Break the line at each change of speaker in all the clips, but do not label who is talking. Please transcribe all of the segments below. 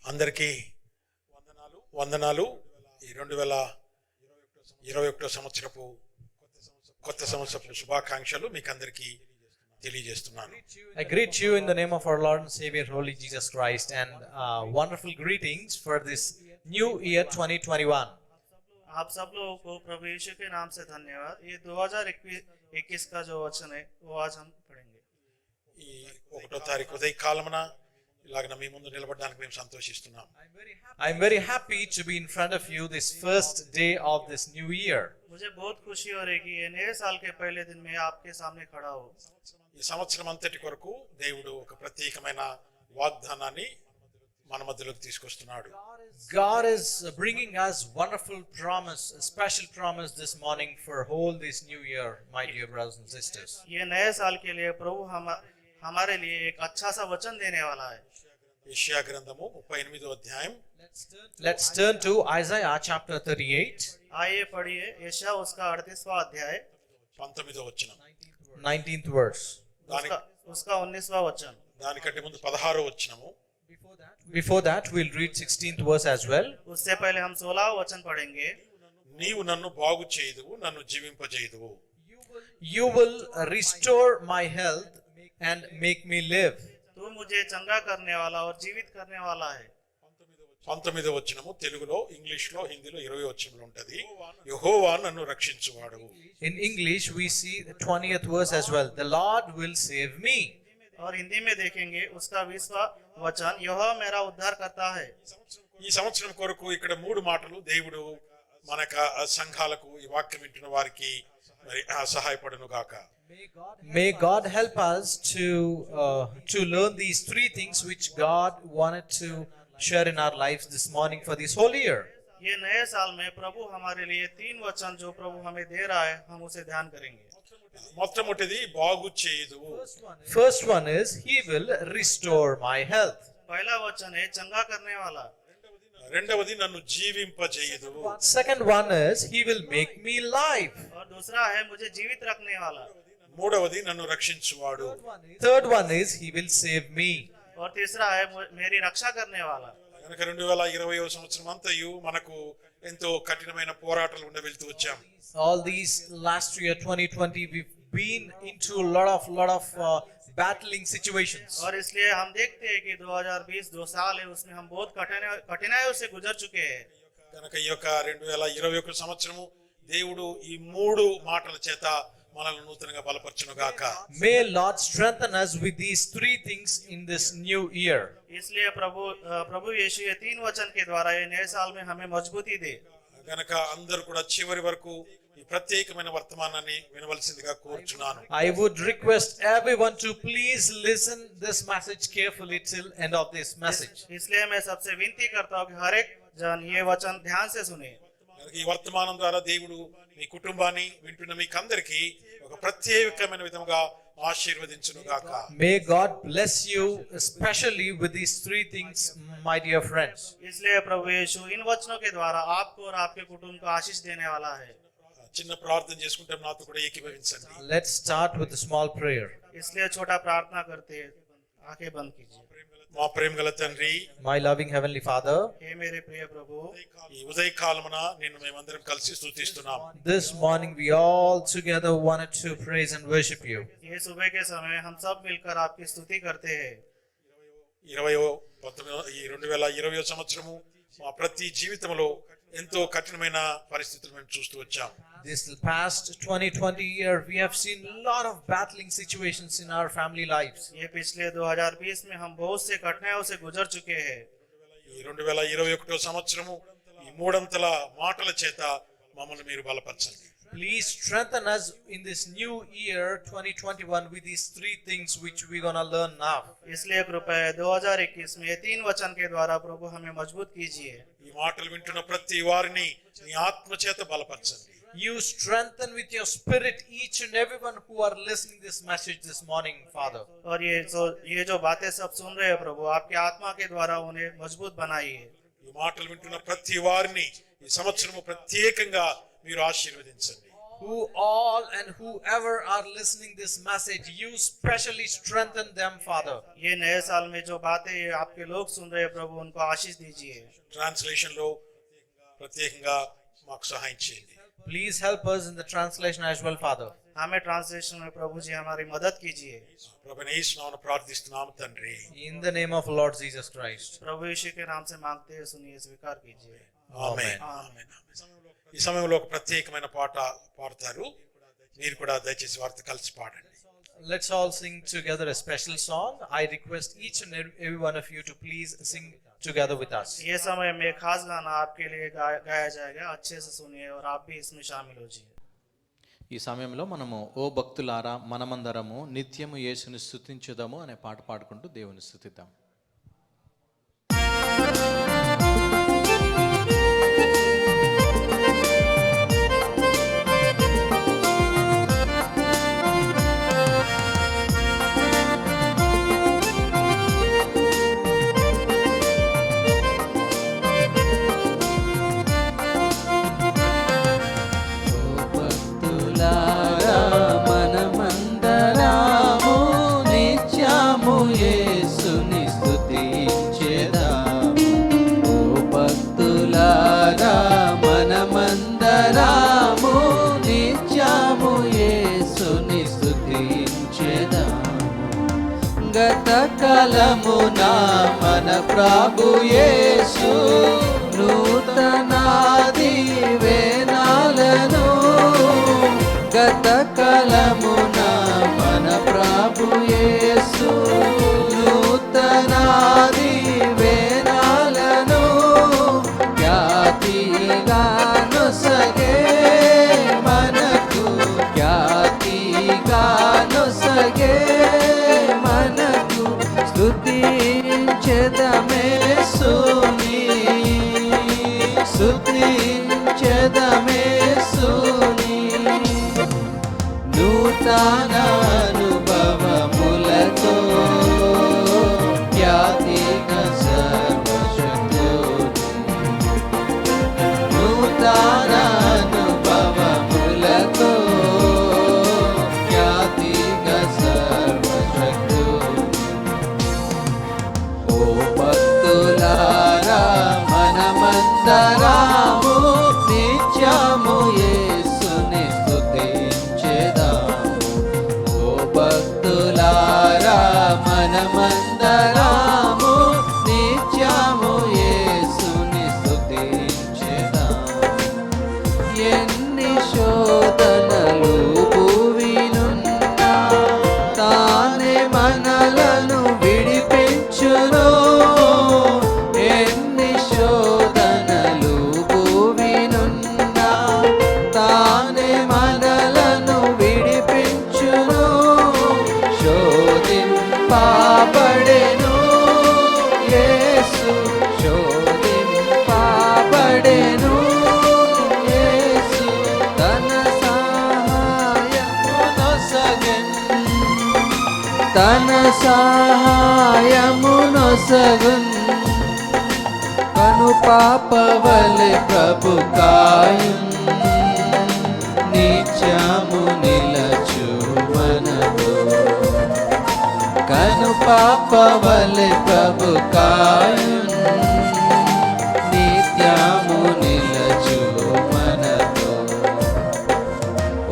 అందరికీ వందనాలు. ఈ 2021 సంవత్సరపు కొత్త సంవత్సరపు శుభాకాంక్షలు మీకు అందరికీ తెలియజేస్తున్నాను.
I greet you in the name of our Lord and Savior, Holy Jesus Christ, and wonderful greetings for this new year 2021.
आप सब लोगों को प्रभु यीशु के नाम से धन्यवाद। ये 2021 का जो वचन है वो आज हम पढ़ेंगे।
ఈ 1వ తారీఖు ఉదయకాలమున ఇలాగ మీ ముందు నిలబడడానికి మేము సంతోషిస్తున్నాం.
I'm very happy to be in front of you this first day of this new year.
मुझे बहुत खुशी हो रही है कि ये नए साल के पहले दिन में आपके सामने खड़ा हो।
ఈ సంవత్సరం అంతటి కొరకు దేవుడు ఒక ప్రత్యేకమైన వాగ్దానాన్ని మన మధ్యలోకి తీసుకొస్తున్నాడు.
God is bringing us wonderful promise, a special promise this morning for whole this new year, my dear brothers and sisters.
ये नए साल के लिए प्रभु हमारे लिए एक अच्छा सा वचन देने वाला है।
యెషయా గ్రంథము 38వ అధ్యాయం.
Let's turn to Isaiah chapter 38.
आइए पढ़िए यशायाह उसका 38वां अध्याय
19వ వచనం.
19th verse.
उसका 19वां वचन.
దానికంటే ముందు 16వ వచనము.
Before that we'll read 16th verse as well.
उससे पहले हम 16वां वचन पढ़ेंगे।
నీవు నన్ను బాగు చేయుదువు, నన్ను జీవింపజేయుదువు.
You will restore my health and make me live.
तू मुझे चंगा करने वाला और जीवित करने वाला है।
19వ వచనము తెలుగులో, ఇంగ్లీష్లో, హిందీలో 20వ వచనంలో ఉంటది. యెహోవా నన్ను రక్షించువాడు.
In English we see the 20th verse as well. The Lord will save me.
और हिंदी में देखेंगे उसका 20वां वचन, यहोवा मेरा उद्धार करता है।
ఈ సంవత్సరం కొరకు ఇక్కడ 3 మాటలు దేవుడు మనక సంఘాలకు ఈ వాక్యం వింటున్న వారికి మరి సహాయపడును గాక.
May God help us to learn these three things which God wanted to share in our lives this morning for this whole year.
ये नए साल में प्रभु हमारे लिए 3 वचन जो प्रभु हमें दे रहा है हम उसे ध्यान करेंगे।
మొట్టమొదటిది బాగు చేయదు.
First one is He will restore my health.
पहला वचन है चंगा करने वाला।
రెండవది నన్ను జీవింపజేయదు.
Second one is He will make me live.
और दूसरा है मुझे जीवित रखने वाला।
మూడవది నన్ను రక్షించువాడు.
Third one is He will save me.
और तीसरा है मेरी रक्षा करने वाला।
కనుక 2020వ సంవత్సరం అంతయు మనకు ఎంతో కఠినమైన పోరాటాలు ఉండ వెళ్తూ వచ్చాం.
All these last year 2020 we've been into a lot of battling situations.
और इसलिए हम देखते हैं कि 2020 2 साल है उसमें हम बहुत कठिनाइयों से गुजर चुके हैं।
కనుక ఈ యొక్క 2021 సంవత్సరము దేవుడు ఈ మూడు మాటల చేత మనల్ని నూతనంగా బలపరచును గాక.
May Lord strengthen us with these three things in this new year.
इसलिए प्रभु यीशु ये 3 वचन के द्वारा ये नए साल में हमें मजबूती दे।
గనక అందరూ కూడా చివరి వరకు ఈ ప్రత్యేకమైన వర్తమానాన్ని వినవలసిందిగా కోరుచున్నాను.
I would request everyone to please listen this message carefully till end of this message.
इसलिए मैं सबसे विनती करता हूँ कि हर एक जन ये वचन ध्यान से सुने।
ఈ వర్తమానం ద్వారా దేవుడు మీ కుటుంబాన్ని వింటున్న మీకందరికీ ఒక ప్రత్యేకమైన విధంగా ఆశీర్వదించును గాక.
May God bless you especially with these three things, my dear friends.
इसलिए प्रभु यीशु इन वचनों के द्वारा आपको और आपके कुटुंब को आशीष देने वाला है।
చిన్న ప్రార్థన చేసుకుంటే నాతో కూడా ఏకీభవించండి.
Let's start with a small prayer.
इसलिए छोटा प्रार्थना करते हैं, आंखें बंद कीजिए।
మా ప్రేమగల తండ్రి,
My loving heavenly Father,
हे मेरे प्रिय प्रभु,
ఈ ఉదయకాలమున నిన్ను మేమందరం కలిసి స్తుతిస్తున్నాం.
this morning we all together wanted to praise and worship you.
ये सुबह के समय हम सब मिलकर आपकी स्तुति करते हैं।
2020 సంవత్సరము మా ప్రతి జీవితంలో ఎంతో కఠినమైన పరిస్థితులు మేము చూస్తూ వచ్చాం.
This past 2020 year we have seen a lot of battling situations in our family lives.
ये पिछले 2020 में हम बहुत से कठिनाइयों से गुजर चुके हैं।
ఈ 2021 సంవత్సరము ఈ మూడంతల మాటల చేత మమ్మల్ని మీరు బలపరచండి.
Please strengthen us in this new year 2021 with these three things which we're going to learn now.
इसलिए कृपया 2021 में ये 3 वचन के द्वारा प्रभु हमें मजबूत कीजिए।
ఈ మాటలు వింటున్న ప్రతి వారిని నీ ఆత్మ చేత బలపరచండి.
You strengthen with your spirit each and everyone who are listening this message this morning, Father.
और ये जो बातें सब सुन रहे हैं प्रभु आपकी आत्मा के द्वारा उन्हें मजबूत बनाइए।
ఈ మాటలు వింటున్న ప్రతి వారిని ఈ సంవత్సరము ప్రత్యేకంగా మీరు ఆశీర్వదించండి.
Who all and whoever are listening this message, you specially strengthen them, Father.
ये नए साल में जो बातें आपके लोग सुन रहे हैं प्रभु उनको आशीष दीजिए।
ట్రాన్స్లేషన్ లో ప్రత్యేకంగా మాకు సహాయం చేయండి.
Please help us in the translation as well, Father.
हमें ट्रांसलेशन में प्रभु जी हमारी मदद कीजिए।
ప్రభువైన యేసు నామమున ప్రార్థిస్తున్నాము తండ్రి.
In the name of Lord Jesus Christ.
प्रभु यीशु के नाम से मांगते हैं, सुनिए, स्वीकार कीजिए।
ఆమేన్.
आमीन।
ఈ సమయంలో ఒక ప్రత్యేకమైన పాట పాడతారు. మీరు కూడా దయచేసి వారితో కలిసి పాడండి.
Let's all sing together a special song. I request each and every one of you to please sing together with us.
ये समय में खास गाना आपके लिए गाया जाएगा, अच्छे से सुनिए और आप भी इसमें शामिल हो जाइए।
ఈ సమయంలో మనము ఓ భక్తులారా మనమందరము నిత్యము యేసుని స్తుతించుదాము అనే పాట పాడుకుంటూ దేవుని స్తుతిద్దాం.
గతకాలమునా మన ప్రభు యేసు నూతనాది వేనాలను గతకాలమునా మన ప్రభు యేసు నూతనాది వేనాలను ఖ్యాతిగా నొసగే మనకు ఖ్యాతిగా యేసుని స్తుతించెదమేసుని నూతన అనుభవములతో ఖ్యాతిగా సర్వశక్తుని నూతన అనుభవములతో ఖ్యాతిగా సర్వశక్తుని ఓ భక్తులారా మనమందరము నిత్యము యేసుని స్తుతించెదాము ఓ భక్తులారా మనమందరము నిత్యము యేసుని స్తుతించెదాము ఎన్ని శోధనలు భూమినున్నా తానే మనలను విడిపించును ఎన్ని శోధనలు భూమినున్నా తానే మనలను విడిపించును శోధింపబడెను యేసు శోధింపబడెను యేసు తన సహాయమునొసగున్ కను పాపవలె ప్రభు కాయున్ నిత్యము నిలచు మనతో కను పాపవలె ప్రభు కాయున్ నిత్యము నిలచు మనతో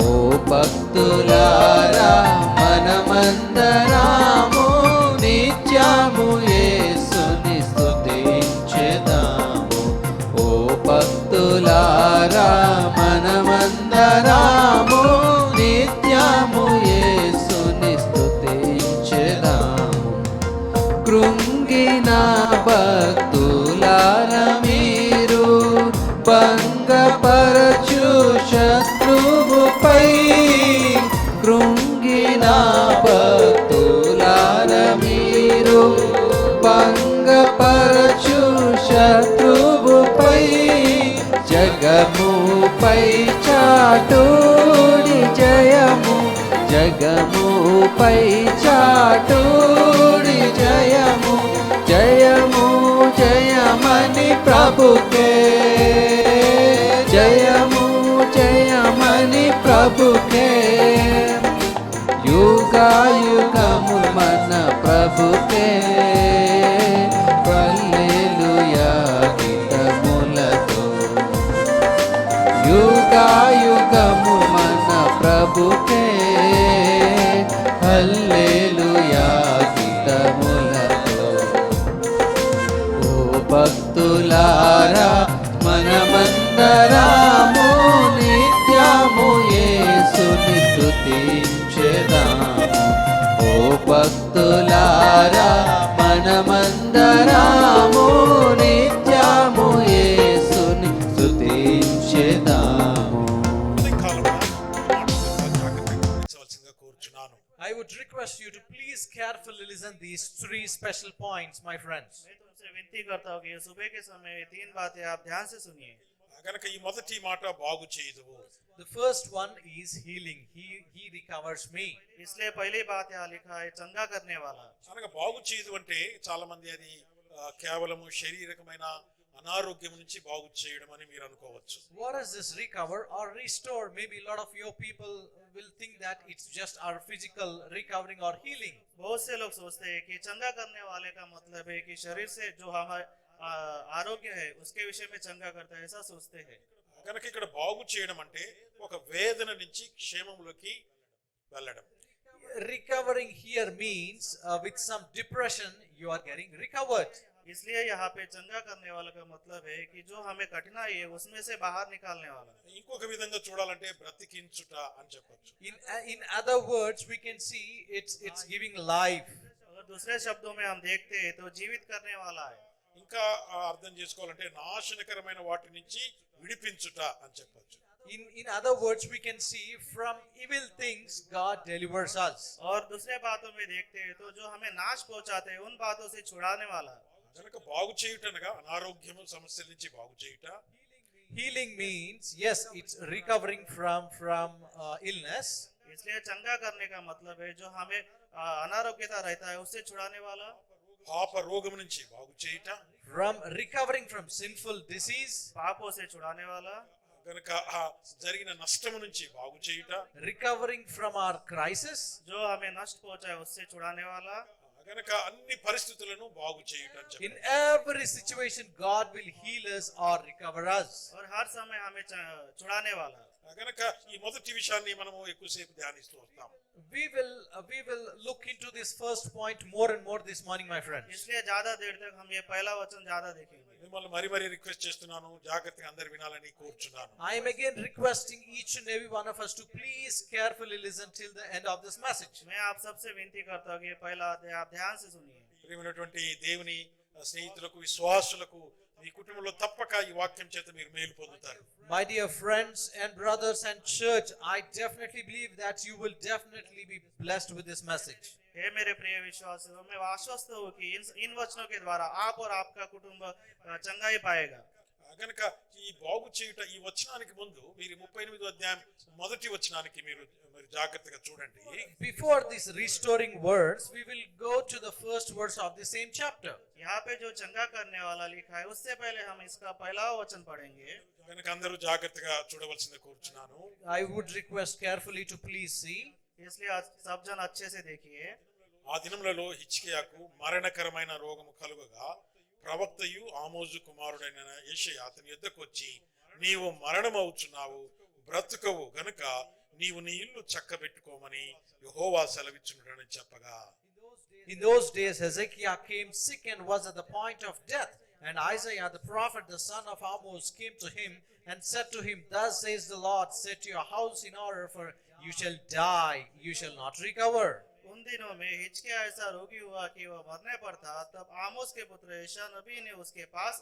ఓ భక్తులారా మనమందరము నిత్యము యేసుని స్తుతించెదాము ఓ భక్తులారా మనమందరము నిత్యము యేసుని స్తుతించెదాము కృంగిన భక్తులారా మీరు భంగపరచు శత్రువుపై కృంగిన భక్తులారా మీరు భంగపరచు శత్రువుపై జగముపై చాటుడి జయము జగముపై చాటుడి జయము జయము జయమని ప్రభుకే జయము జయమని ప్రభుకే యుగాయుగము మన ప్రభుకే హల్లెలూయా గీతములతో యుగాయుగము మన ప్రభుకే హల్లెలూయా గీతములతో ఓ భక్తులారా మనమందరము నిత్యము యేసుని స్తుతించెదాము ఓ భక్తులారా మనమందరము నిత్యము యేసుని స్తుతించెదాము
ఉదయకాలమున జాగ్రత్తగా గమనించవలసిందిగా కోరుచున్నాను.
I would request you to please carefully listen these three special points, my friends.
मैं तुमसे विनती करता हूँ कि ये सुबह के समय ये तीन बातें आप ध्यान से सुनिए
గనక ఈ మొదటి మాట బాగు చేయదువు.
The first one is healing. He recovers me.
इसलिए पहली बात यहाँ लिखा है चंगा करने वाला
అనగా బాగు చేయదు అంటే చాలా మంది అది కేవలము శారీరకమైన అనారోగ్యం నుంచి బాగు చేయడం అని మీరు అనుకోవచ్చు.
What is this recover or restore? Maybe a lot of your people will think that it's just our physical recovering or healing.
बहुत से लोग सोचते हैं कि चंगा करने वाले का मतलब है कि शरीर से जो हमारे आरोग्य है उसके विषय में चंगा करता है ऐसा सोचते हैं
కనుక ఇక్కడ బాగు చేయడం అంటే ఒక వేదన నుంచి క్షేమంలోకి వెళ్ళడం.
Recovering here means with some depression you are getting recovered.
इसलिए यहाँ पे चंगा करने वाला का मतलब है कि जो हमें कठिनाई है उसमें से बाहर निकालने वाला
ఇంకొక విధంగా చూడాలంటే బ్రతికించుట అని చెప్పొచ్చు.
In other words we can see it's giving life.
अगर दूसरे शब्दों में हम देखते हैं तो जीवित करने वाला है
ఇంకా అర్థం చేసుకోవాలంటే నాశనకరమైన వాటి నుంచి విడిపించుట అని చెప్పొచ్చు.
In other words we can see from evil things God delivers us.
और दूसरे बातों में देखते हैं तो जो हमें नाश पहुंचाते हैं उन बातों से छुड़ाने वाला
కనుక బాగు చేయుట అనగా అనారోగ్యము సమస్యల నుంచి బాగు చేయుట.
Healing means, yes, it's recovering from illness.
इसलिए चंगा करने का मतलब है जो हमें अनारोग्यता रहता है उससे छुड़ाने वाला,
పాప రోగం నుంచి బాగు చేయుట.
From recovering from sinful disease,
पापों से छुड़ाने वाला,
కనుక ఆ జరిగిన నష్టము నుంచి బాగు చేయుట.
recovering from our crisis,
जो हमें नष्ट पहुंचाए उससे छुड़ाने वाला,
కనుక అన్ని పరిస్థితులను బాగు చేయుట అని చెప్పారు.
in every situation God will heal us or recover us.
और हर समय हमें छुड़ाने वाला.
కనుక ఈ మొదటి విషయాన్ని మనము ఎక్కువసేపు ధ్యానిస్తూ వస్తాం.
We will look into this first point more and more this morning, my friends.
इसलिए ज्यादा देर तक हम ये पहला वचन ज्यादा देखेंगे.
మిమ్మల్ని మరీ రిక్వెస్ట్ చేస్తున్నాను, జాగ్రత్తగా అందరు వినాలని కోరుచున్నాను.
I am again requesting each and every one of us to please carefully listen till the end of this message.
मैं आप सबसे विनती करता हूँ कि ये पहला अध्याय आप ध्यान से सुनिए.
ప్రియమైనటువంటి దేవుని స్నేహితులకు, విశ్వాసులకు, మీ కుటుంబంలో తప్పక ఈ వాక్యం చేత మీరు మేలు పొందుతారు.
My dear friends and brothers and church, I definitely believe that you will definitely be blessed with this message.
हे मेरे प्रिय विश्वासियों, मैं आश्वस्त हूँ कि इन वचनों के द्वारा आप और आपका कुटुंब चंगाई पाएगा.
కనుక ఈ బాగు చేయుట ఈ వచనానికి ముందు మీరు 38వ అధ్యాయం మొదటి వచనానికి మీరు జాగ్రత్తగా చూడండి.
Before these restoring words, we will go to the first verse of the same chapter.
यहाँ पे जो चंगा करने वाला लिखा है उससे पहले हम इसका पहला वचन पढ़ेंगे.
కనుక అందరూ జాగ్రత్తగా చూడవలసింది కోరుచున్నాను.
I would request carefully to please see.
इसलिए सब जन अच्छे से देखिए.
ఆ దినములలో హిజ్కియాకు మరణకరమైన రోగము కలుగగా ప్రవక్తయు ఆమోజు కుమారుడైన యెషయా అతని యొద్దకు వచ్చి, నీవు మరణమవుచున్నావు, బ్రతుకవు గనుక నీవు నీ ఇల్లు చక్కబెట్టుకోమని యెహోవా సెలవిచ్చున్నాడని చెప్పగా.
In those days, Hezekiah came sick and was at the point of death. And Isaiah the prophet, the son of Amos, came to him and said to him, Thus says the Lord, set your house in order, for you shall die, you shall not recover.
उन दिनों में हिजकिय्याह ऐसा रोगी हुआ कि वह मरने पर था. तब आमोस के पुत्र यशायाह नबी ने उसके पास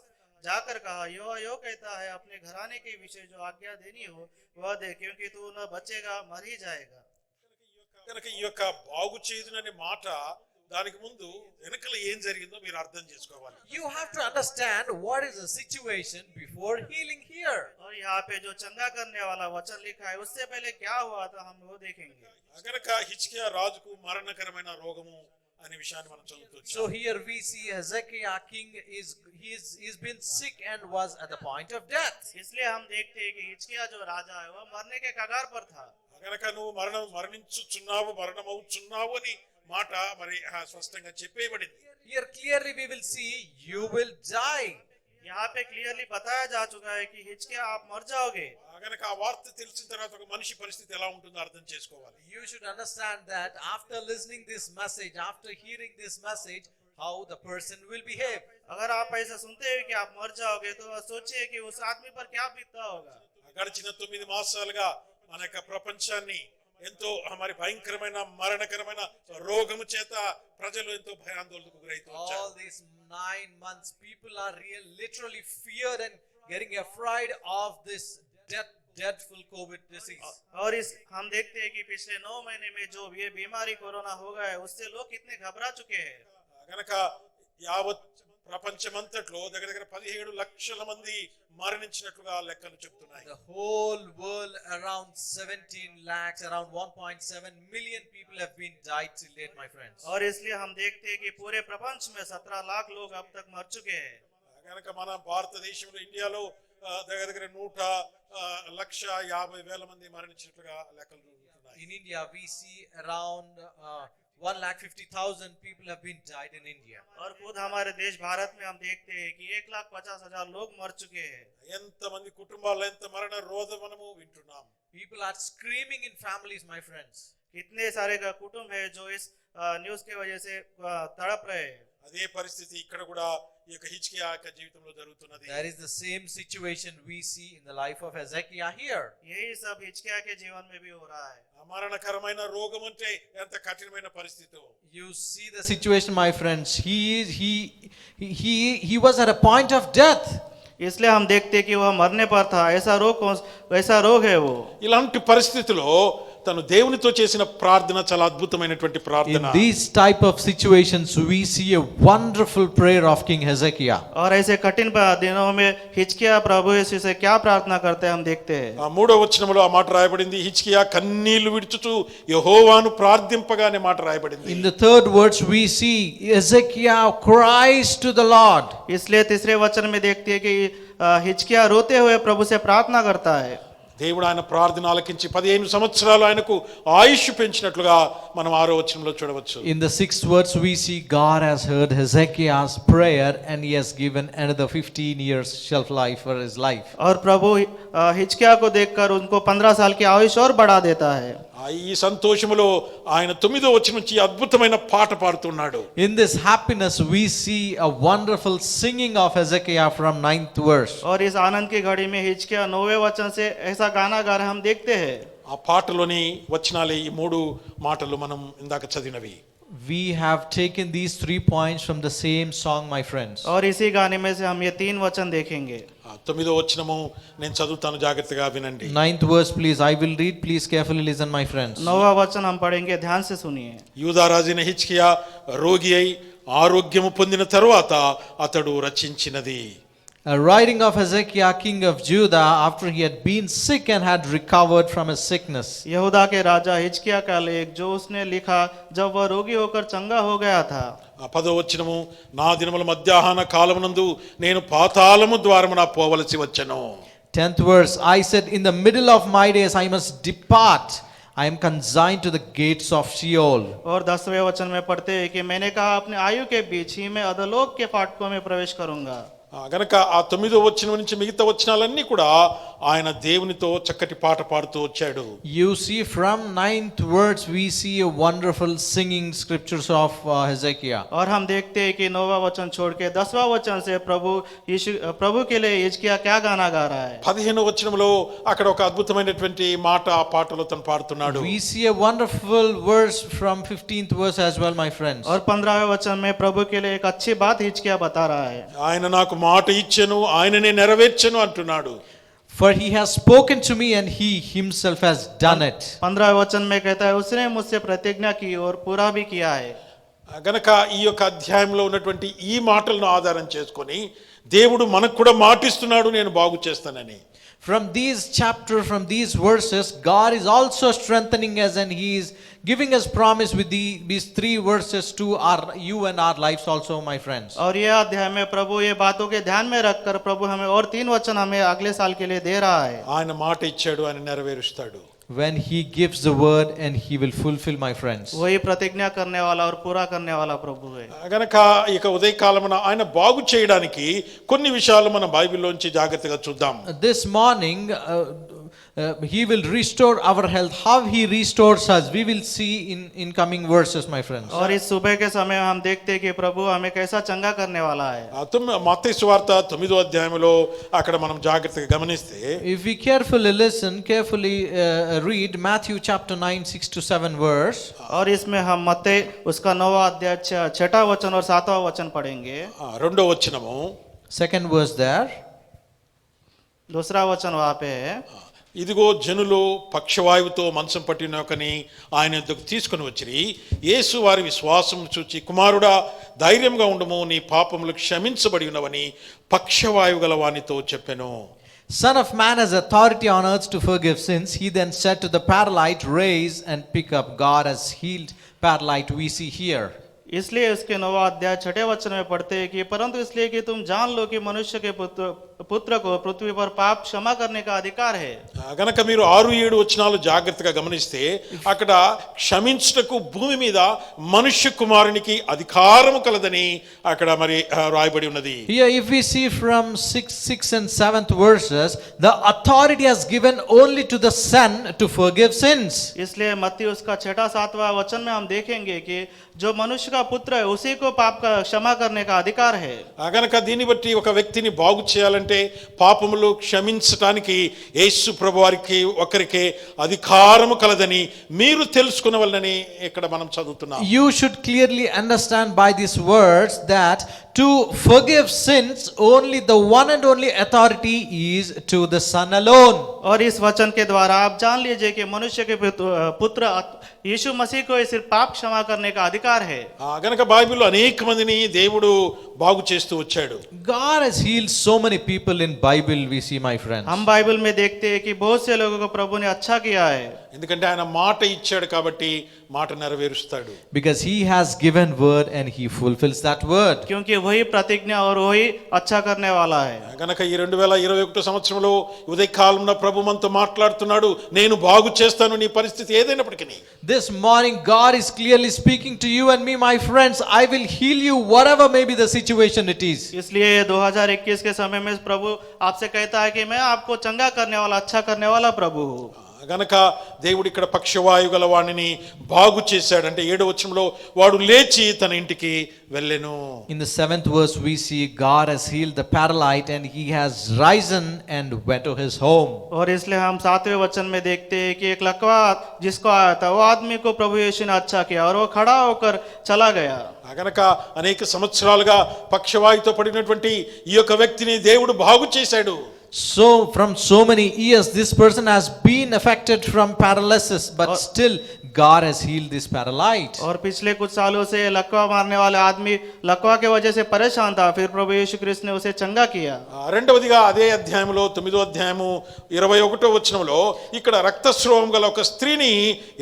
जाकर कहा, यहोवा यो कहता है, अपने घराने के विषय जो आज्ञा देनी हो वह दे, क्योंकि तू न बचेगा, मर ही जाएगा.
కనుక ఈ యొక్క బాగు చేయుదుననే మాట దానికి ముందు వెనకల ఏం జరిగిందో మీరు అర్థం చేసుకోవాలి.
You have to understand what is the situation before healing here.
और यहाँ पे जो चंगा करने वाला वचन लिखा है उससे पहले क्या हुआ था हम वो देखेंगे.
కనుక హిజ్కియా రాజుకు మరణకరమైన రోగము అనే విషయాన్ని మనం చదువుతున్నాం.
So here we see Hezekiah king he's been sick and was at the point of death.
इसलिए हम देखते हैं कि हिजकिय्याह जो राजा है वह मरने के कगार पर था.
కనుక నువ్వు మరణమవుచున్నావు అని మాట మరి స్పష్టంగా చెప్పేయబడింది.
Here clearly we will see you will die.
यहाँ पे क्लियरली बताया जा चुका है कि हिजकिय्याह आप मर जाओगे.
కనుక ఆ వార్త తెలిసిన తర్వాత ఒక మనిషి పరిస్థితి ఎలా ఉంటుందో అర్థం చేసుకోవాలి.
You should understand that after listening this message, after hearing this message, how the person will behave.
अगर आप ऐसा सुनते हैं कि आप मर जाओगे तो सोचिए कि उस आदमी पर क्या बीतता होगा.
గడిచిన 9 మాసాలుగా మన యొక్క ప్రపంచాన్ని ఎంతో మరి భయంకరమైన మరణకరమైన రోగము చేత ప్రజలు ఎంతో భయాందోళనకు గురైతూ వచ్చారు.
All these 9 months people are literally feared and getting afraid of this deathful COVID disease.
और इस हम देखते हैं कि पिछले 9 महीने में जो ये बीमारी कोरोना हो गया है उससे लोग कितने घबरा चुके हैं.
కనుక యావత్ ప్రపంచమంతట్లో దగ్గర 17 లక్షల మంది మరణించినట్లుగా లెక్కలు చెప్తున్నాయి.
The whole world around 17 lakhs, around 1.7 million people have been died till date, my friends.
और इसलिए हम देखते हैं कि पूरे प्रपंच में 17 लाख लोग अब तक मर चुके हैं.
కనుక మన భారతదేశంలో ఇండియాలో దగ్గర 1,50,000 మంది మరణించినట్లుగా లెక్కలు చూపుతున్నాయి.
In India we see around 1,50,000 people have been died in India.
और खुद हमारे देश भारत में हम देखते हैं कि 1,50,000 लोग मर चुके हैं.
ఎంతమంది కుటుంబాల్లో ఎంత మరణ రోదన మనము వింటున్నాం.
People are screaming in families, my friends.
कितने सारे का कुटुंब है जो इस न्यूज की वजह से तड़प रहे हैं.
అదే పరిస్థితి ఇక్కడ కూడా ఈ యొక్క హిజ్కియా యొక్క జీవితంలో జరుగుతున్నది.
That is the same situation we see in the life of Hezekiah here.
यही सब हिजकिय्याह के जीवन में भी हो रहा है.
అమరణకరమైన రోగం అంటే ఎంత కఠినమైన పరిస్థితి.
You see the
situation, my friends. He was at a point of death.
इसलिए हम देखते हैं कि वह मरने पर था. ऐसा रोग है वो.
ఇలాంటి పరిస్థితిలో తను దేవునితో చేసిన ప్రార్థన చాలా అద్భుతమైనటువంటి
In
ప్రార్థన.
these type of situations, we see a wonderful prayer of King Hezekiah.
और ऐसे कठिन दिनों में हिचकिया प्रभु यीशु से क्या प्रार्थना करते हैं हम देखते हैं।
ఆ 3వ వచనంలో ఆ మాట రాయబడింది, హిజ్కియా కన్నీళ్లు విడుచుచు యెహోవాను ప్రార్థింపగా అనే మాట రాయబడింది.
In the third verse, we see Hezekiah cries to the Lord.
इसलिए तीसरे वचन में देखते हैं कि हिचकिया रोते हुए प्रभु से प्रार्थना करता है।
దేవుడు ఆయన ప్రార్థన ఆలకించి 15 సంవత్సరాలు ఆయనకు ఆయుష్ పెంచినట్లుగా మనం 6వ వచనంలో చూడవచ్చు.
In the sixth verse, we see God has heard Hezekiah's prayer and he has given another 15 years shelf life for his life.
और प्रभु हिचकिया को देखकर उनको 15 साल की आयुष और बढ़ा देता है।
ఈ సంతోషములో ఆయన 9వ వచనం నుంచి అద్భుతమైన పాట పాడుతున్నాడు.
In this happiness, we see a wonderful singing of Hezekiah from 9th verse.
और इस आनंद की घड़ी में हिचकिया 9वें वचन से ऐसा गाना गा रहे हम देखते हैं।
ఆ పాటలోని వచనాలే ఈ 3 మాటలు మనం ఇందాక చదివినవి.
We have taken these 3 points from the same song, my friends.
और इसी गाने में से हम ये 3 वचन देखेंगे।
9వ వచనము నేను చదువుతాను, జాగ్రత్తగా వినండి.
9th verse, please. I will read. Please carefully listen, my friends.
9वां वचन हम पढ़ेंगे, ध्यान से सुनिए।
యూదా రాజైన హిజ్కియా రోగి అయి ఆరోగ్యము పొందిన తరువాత అతడు రచించినది.
A writing of Hezekiah, king of Judah, after he had been sick and had recovered from his sickness.
यहूदा के राजा हिजकिय्याह का लेख जो उसने लिखा जब वह रोगी होकर चंगा हो गया था।
10వ వచనము, నా దినముల మధ్యాహ్న కాలమునందు నేను పాతాళము ద్వారమున పోవలసి వచ్చెను.
10th verse, I said, in the middle of my days I must depart. I am consigned to the gates of Sheol.
और 10वें वचन में पढ़ते हैं कि मैंने कहा अपने आयु के बीच ही मैं अधोलोक के फाटकों में प्रवेश करूंगा।
గనక ఆ 9వ వచనం నుంచి మిగతా వచనాలన్నీ కూడా ఆయన దేవునితో చక్కటి పాట పాడుతూ వచ్చాడు.
You see, from 9th verse we see a wonderful singing scriptures of Hezekiah.
और हम देखते हैं कि 9वां वचन छोड़ के 10वां वचन से प्रभु के लिए हिजकिय्याह क्या गाना गा रहा है।
15వ వచనంలో అక్కడ ఒక అద్భుతమైనటువంటి మాట ఆ పాటలో తను పాడుతున్నాడు.
We see a wonderful verse from 15th verse as well, my friends.
और 15वें वचन में प्रभु के लिए एक अच्छी बात हिजकिय्याह बता रहा है।
ఆయన నాకు మాట ఇచ్చెను, ఆయననే నెరవేర్చెను అంటున్నాడు.
For he has spoken to me and he himself has done it.
15वें वचन में कहता है उसने मुझसे प्रतिज्ञा की और पूरा भी किया है।
గనక ఈ యొక్క అధ్యాయంలో ఉన్నటువంటి ఈ మాటలను ఆధారం చేసుకొని దేవుడు మనకు కూడా మాటిస్తున్నాడు, నేను బాగు చేస్తానని.
From these chapters, from these verses, God is also strengthening us and he is giving us promise with these 3 verses to you and our lives also, my friends.
और यह अध्याय में प्रभु ये बातों के ध्यान में रखकर प्रभु हमें और 3 वचन हमें अगले साल के लिए दे रहा है।
ఆయన మాట ఇచ్చాడు, ఆయన నెరవేరుస్తాడు.
When he gives the word and he will fulfill, my friends.
वही प्रतिज्ञा करने वाला और पूरा करने वाला प्रभु है।
గనక ఇక ఉదయకాలమున ఆయన బాగు చేయడానికి కొన్ని విషయాలు మన బైబిల్లోంచి జాగ్రత్తగా చూద్దాం.
This morning, he will restore our health. How he restores us, we will see in coming verses, my friends.
और इस सुबह के समय हम देखते हैं कि प्रभु हमें कैसा चंगा करने वाला है।
మత్తయి సువార్త 9వ అధ్యాయంలో అక్కడ మనం జాగ్రత్తగా గమనిస్తే,
If we carefully listen, carefully read Matthew chapter 9, 6 to 7 verse.
और इसमें हम मत्ती उसका 9वां अध्याय 6वां वचन और 7वां वचन पढ़ेंगे।
2వ వచనము,
Second verse there.
दूसरा वचन वहाँ पे है।
ఇదిగో జనులు పక్షవాయువుతో మంచం పట్టిన ఒకని ఆయన యొద్దకు తీసుకుని వచ్చిరి. యేసు వారి విశ్వాసం చూచి, కుమారుడా ధైర్యంగా ఉండము, నీ పాపములు క్షమించబడి ఉన్నవని పక్షవాయువు గల వానితో చెప్పెను.
Son of man has authority on earth to forgive sins. He then said to the paralyte, rise and pick up. God has healed paralyte, we see here.
इसलिए उसके 9वां अध्याय 6वें वचन में पढ़ते हैं कि परंतु इसलिए कि तुम जान लो कि मनुष्य के पुत्र को पृथ्वी पर पाप क्षमा करने का अधिकार है।
గనక మీరు 6-7 వచనాలు జాగ్రత్తగా గమనిస్తే అక్కడ క్షమించుటకు భూమి మీద మనుష్య కుమారునికి అధికారము కలదని అక్కడ మరి రాయబడి ఉన్నది.
Here if we see from 6 and 7th verses, the authority has given only to the son to forgive sins.
इसलिए मत्ती उसका 6-7वां वचन में हम देखेंगे कि जो मनुष्य का पुत्र है उसी को पाप का क्षमा करने का अधिकार है।
గనక దీన్ని బట్టి ఒక వ్యక్తిని బాగు చేయాలంటే పాపములు క్షమించటానికి యేసు ప్రభువారికి ఒకరికే అధికారము కలదని మీరు తెలుసుకునవలనని ఇక్కడ మనం చదువుతున్నాం.
You should clearly understand by these words that to forgive sins, only the one and only authority is to the Son alone.
और इस वचन के द्वारा आप जान लीजिए कि मनुष्य के पुत्र यीशु मसीह को सिर्फ पाप क्षमा करने का अधिकार है।
గనక బైబిల్లో అనేక మందిని దేవుడు బాగు చేస్తూ వచ్చాడు.
God has healed so many people in Bible, we see, my friends.
हम बाइबल में देखते हैं कि बहुत से लोगों को प्रभु ने अच्छा किया है,
ఎందుకంటే ఆయన మాట ఇచ్చాడు కాబట్టి మాట నెరవేరుస్తాడు.
Because he has given word and he fulfills that word.
क्योंकि वही प्रतिज्ञा और वही अच्छा करने वाला है।
గనక ఈ 2021 సంవత్సరంలో ఉదయకాలంలో ప్రభు మనతో మాట్లాడుతున్నాడు, నేను బాగు చేస్తాను నీ పరిస్థితి ఏదైనప్పటికీ.
This morning, God is clearly speaking to you and me, my friends. I will heal you, whatever may be the situation it is.
इसलिए 2021 के समय में प्रभु आपसे कहता है कि मैं आपको चंगा करने वाला, अच्छा करने वाला प्रभु हूँ।
గనక దేవుడు ఇక్కడ పక్షవాయు గల వాడిని బాగు చేశాడు. అంటే 7వ వచనంలో వాడు లేచి తన ఇంటికి వెళ్ళెను.
In the 7th verse, we see God has healed the paralyte and he has risen and went to his home.
और इसलिए हम 7वें वचन में देखते हैं कि एक लकवा जिसको आया था वो आदमी को प्रभु यीशु ने अच्छा किया और वो खड़ा होकर चला गया।
గనక అనేక సంవత్సరాలుగా పక్షవాయుతో పడినటువంటి ఈ యొక్క వ్యక్తిని దేవుడు బాగు చేశాడు.
So from so many years, this person has been affected from paralysis, but still God has healed this paralyte.
और पिछले कुछ सालों से लकवा मारने वाले आदमी लकवा के वजह से परेशान था, फिर प्रभु यीशु क्रिस्त ने उसे चंगा किया।
రెండవదిగా అదే అధ్యాయంలో 9వ అధ్యాయము 21వ వచనంలో ఇక్కడ రక్తస్రావం గల ఒక స్త్రీని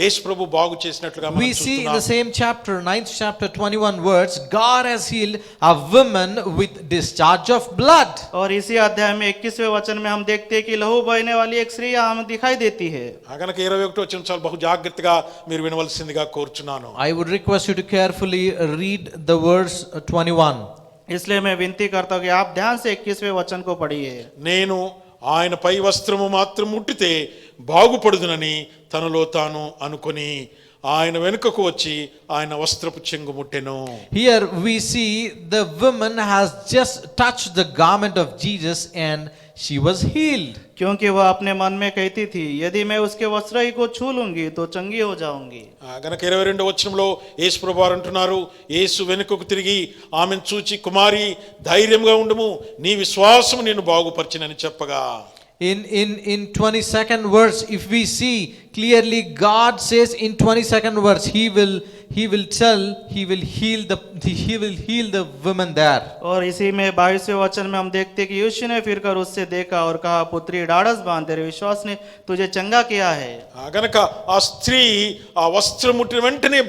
యేసు ప్రభు బాగు చేసినట్లుగా మనం
We see in the
చూస్తున్నాం.
same chapter, 9th chapter, 21 words, God has healed a woman with discharge of blood.
और इसी अध्याय में 21वें वचन में हम देखते हैं कि लहू बहने वाली एक स्त्री हमें दिखाई देती है।
గనక 21వ వచనం చాలా బహు జాగ్రత్తగా మీరు వినవలసిందిగా కోరుచున్నాను.
I would request you to carefully read the verse 21.
इसलिए मैं विनती करता हूँ कि आप ध्यान से 21वें वचन को पढ़िए।
నేను ఆయన పై వస్త్రము మాత్రం ముట్టితే బాగుపడుదునని తనలో తాను అనుకొని ఆయన వెనుకకు వచ్చి ఆయన వస్త్రపు చెంగు ముట్టెను.
Here we see the woman has just touched the garment of Jesus and she was healed.
क्योंकि वह अपने मन में कहती थी, यदि मैं उसके वस्त्र ही को छू लूंगी तो चंगी हो जाऊंगी।
గనక 22వ వచనంలో యేసు ప్రభువారు అంటున్నారు, యేసు వెనుకకు తిరిగి ఆమెను చూచి, కుమారి ధైర్యంగా ఉండుము, నీ విశ్వాసము నిన్ను బాగుపరిచినని చెప్పగా.
In 22nd verse, if we see clearly, God says in 22nd verse, he will heal the woman there.
और इसी में 22वें वचन में हम देखते हैं कि यीशु ने फिर कर उससे देखा और कहा, पुत्री ढाढ़स बांध, तेरे विश्वास ने तुझे चंगा किया है।
గనక ఆ స్త్రీ ఆ వస్త్రం ముట్టిన వెంటనే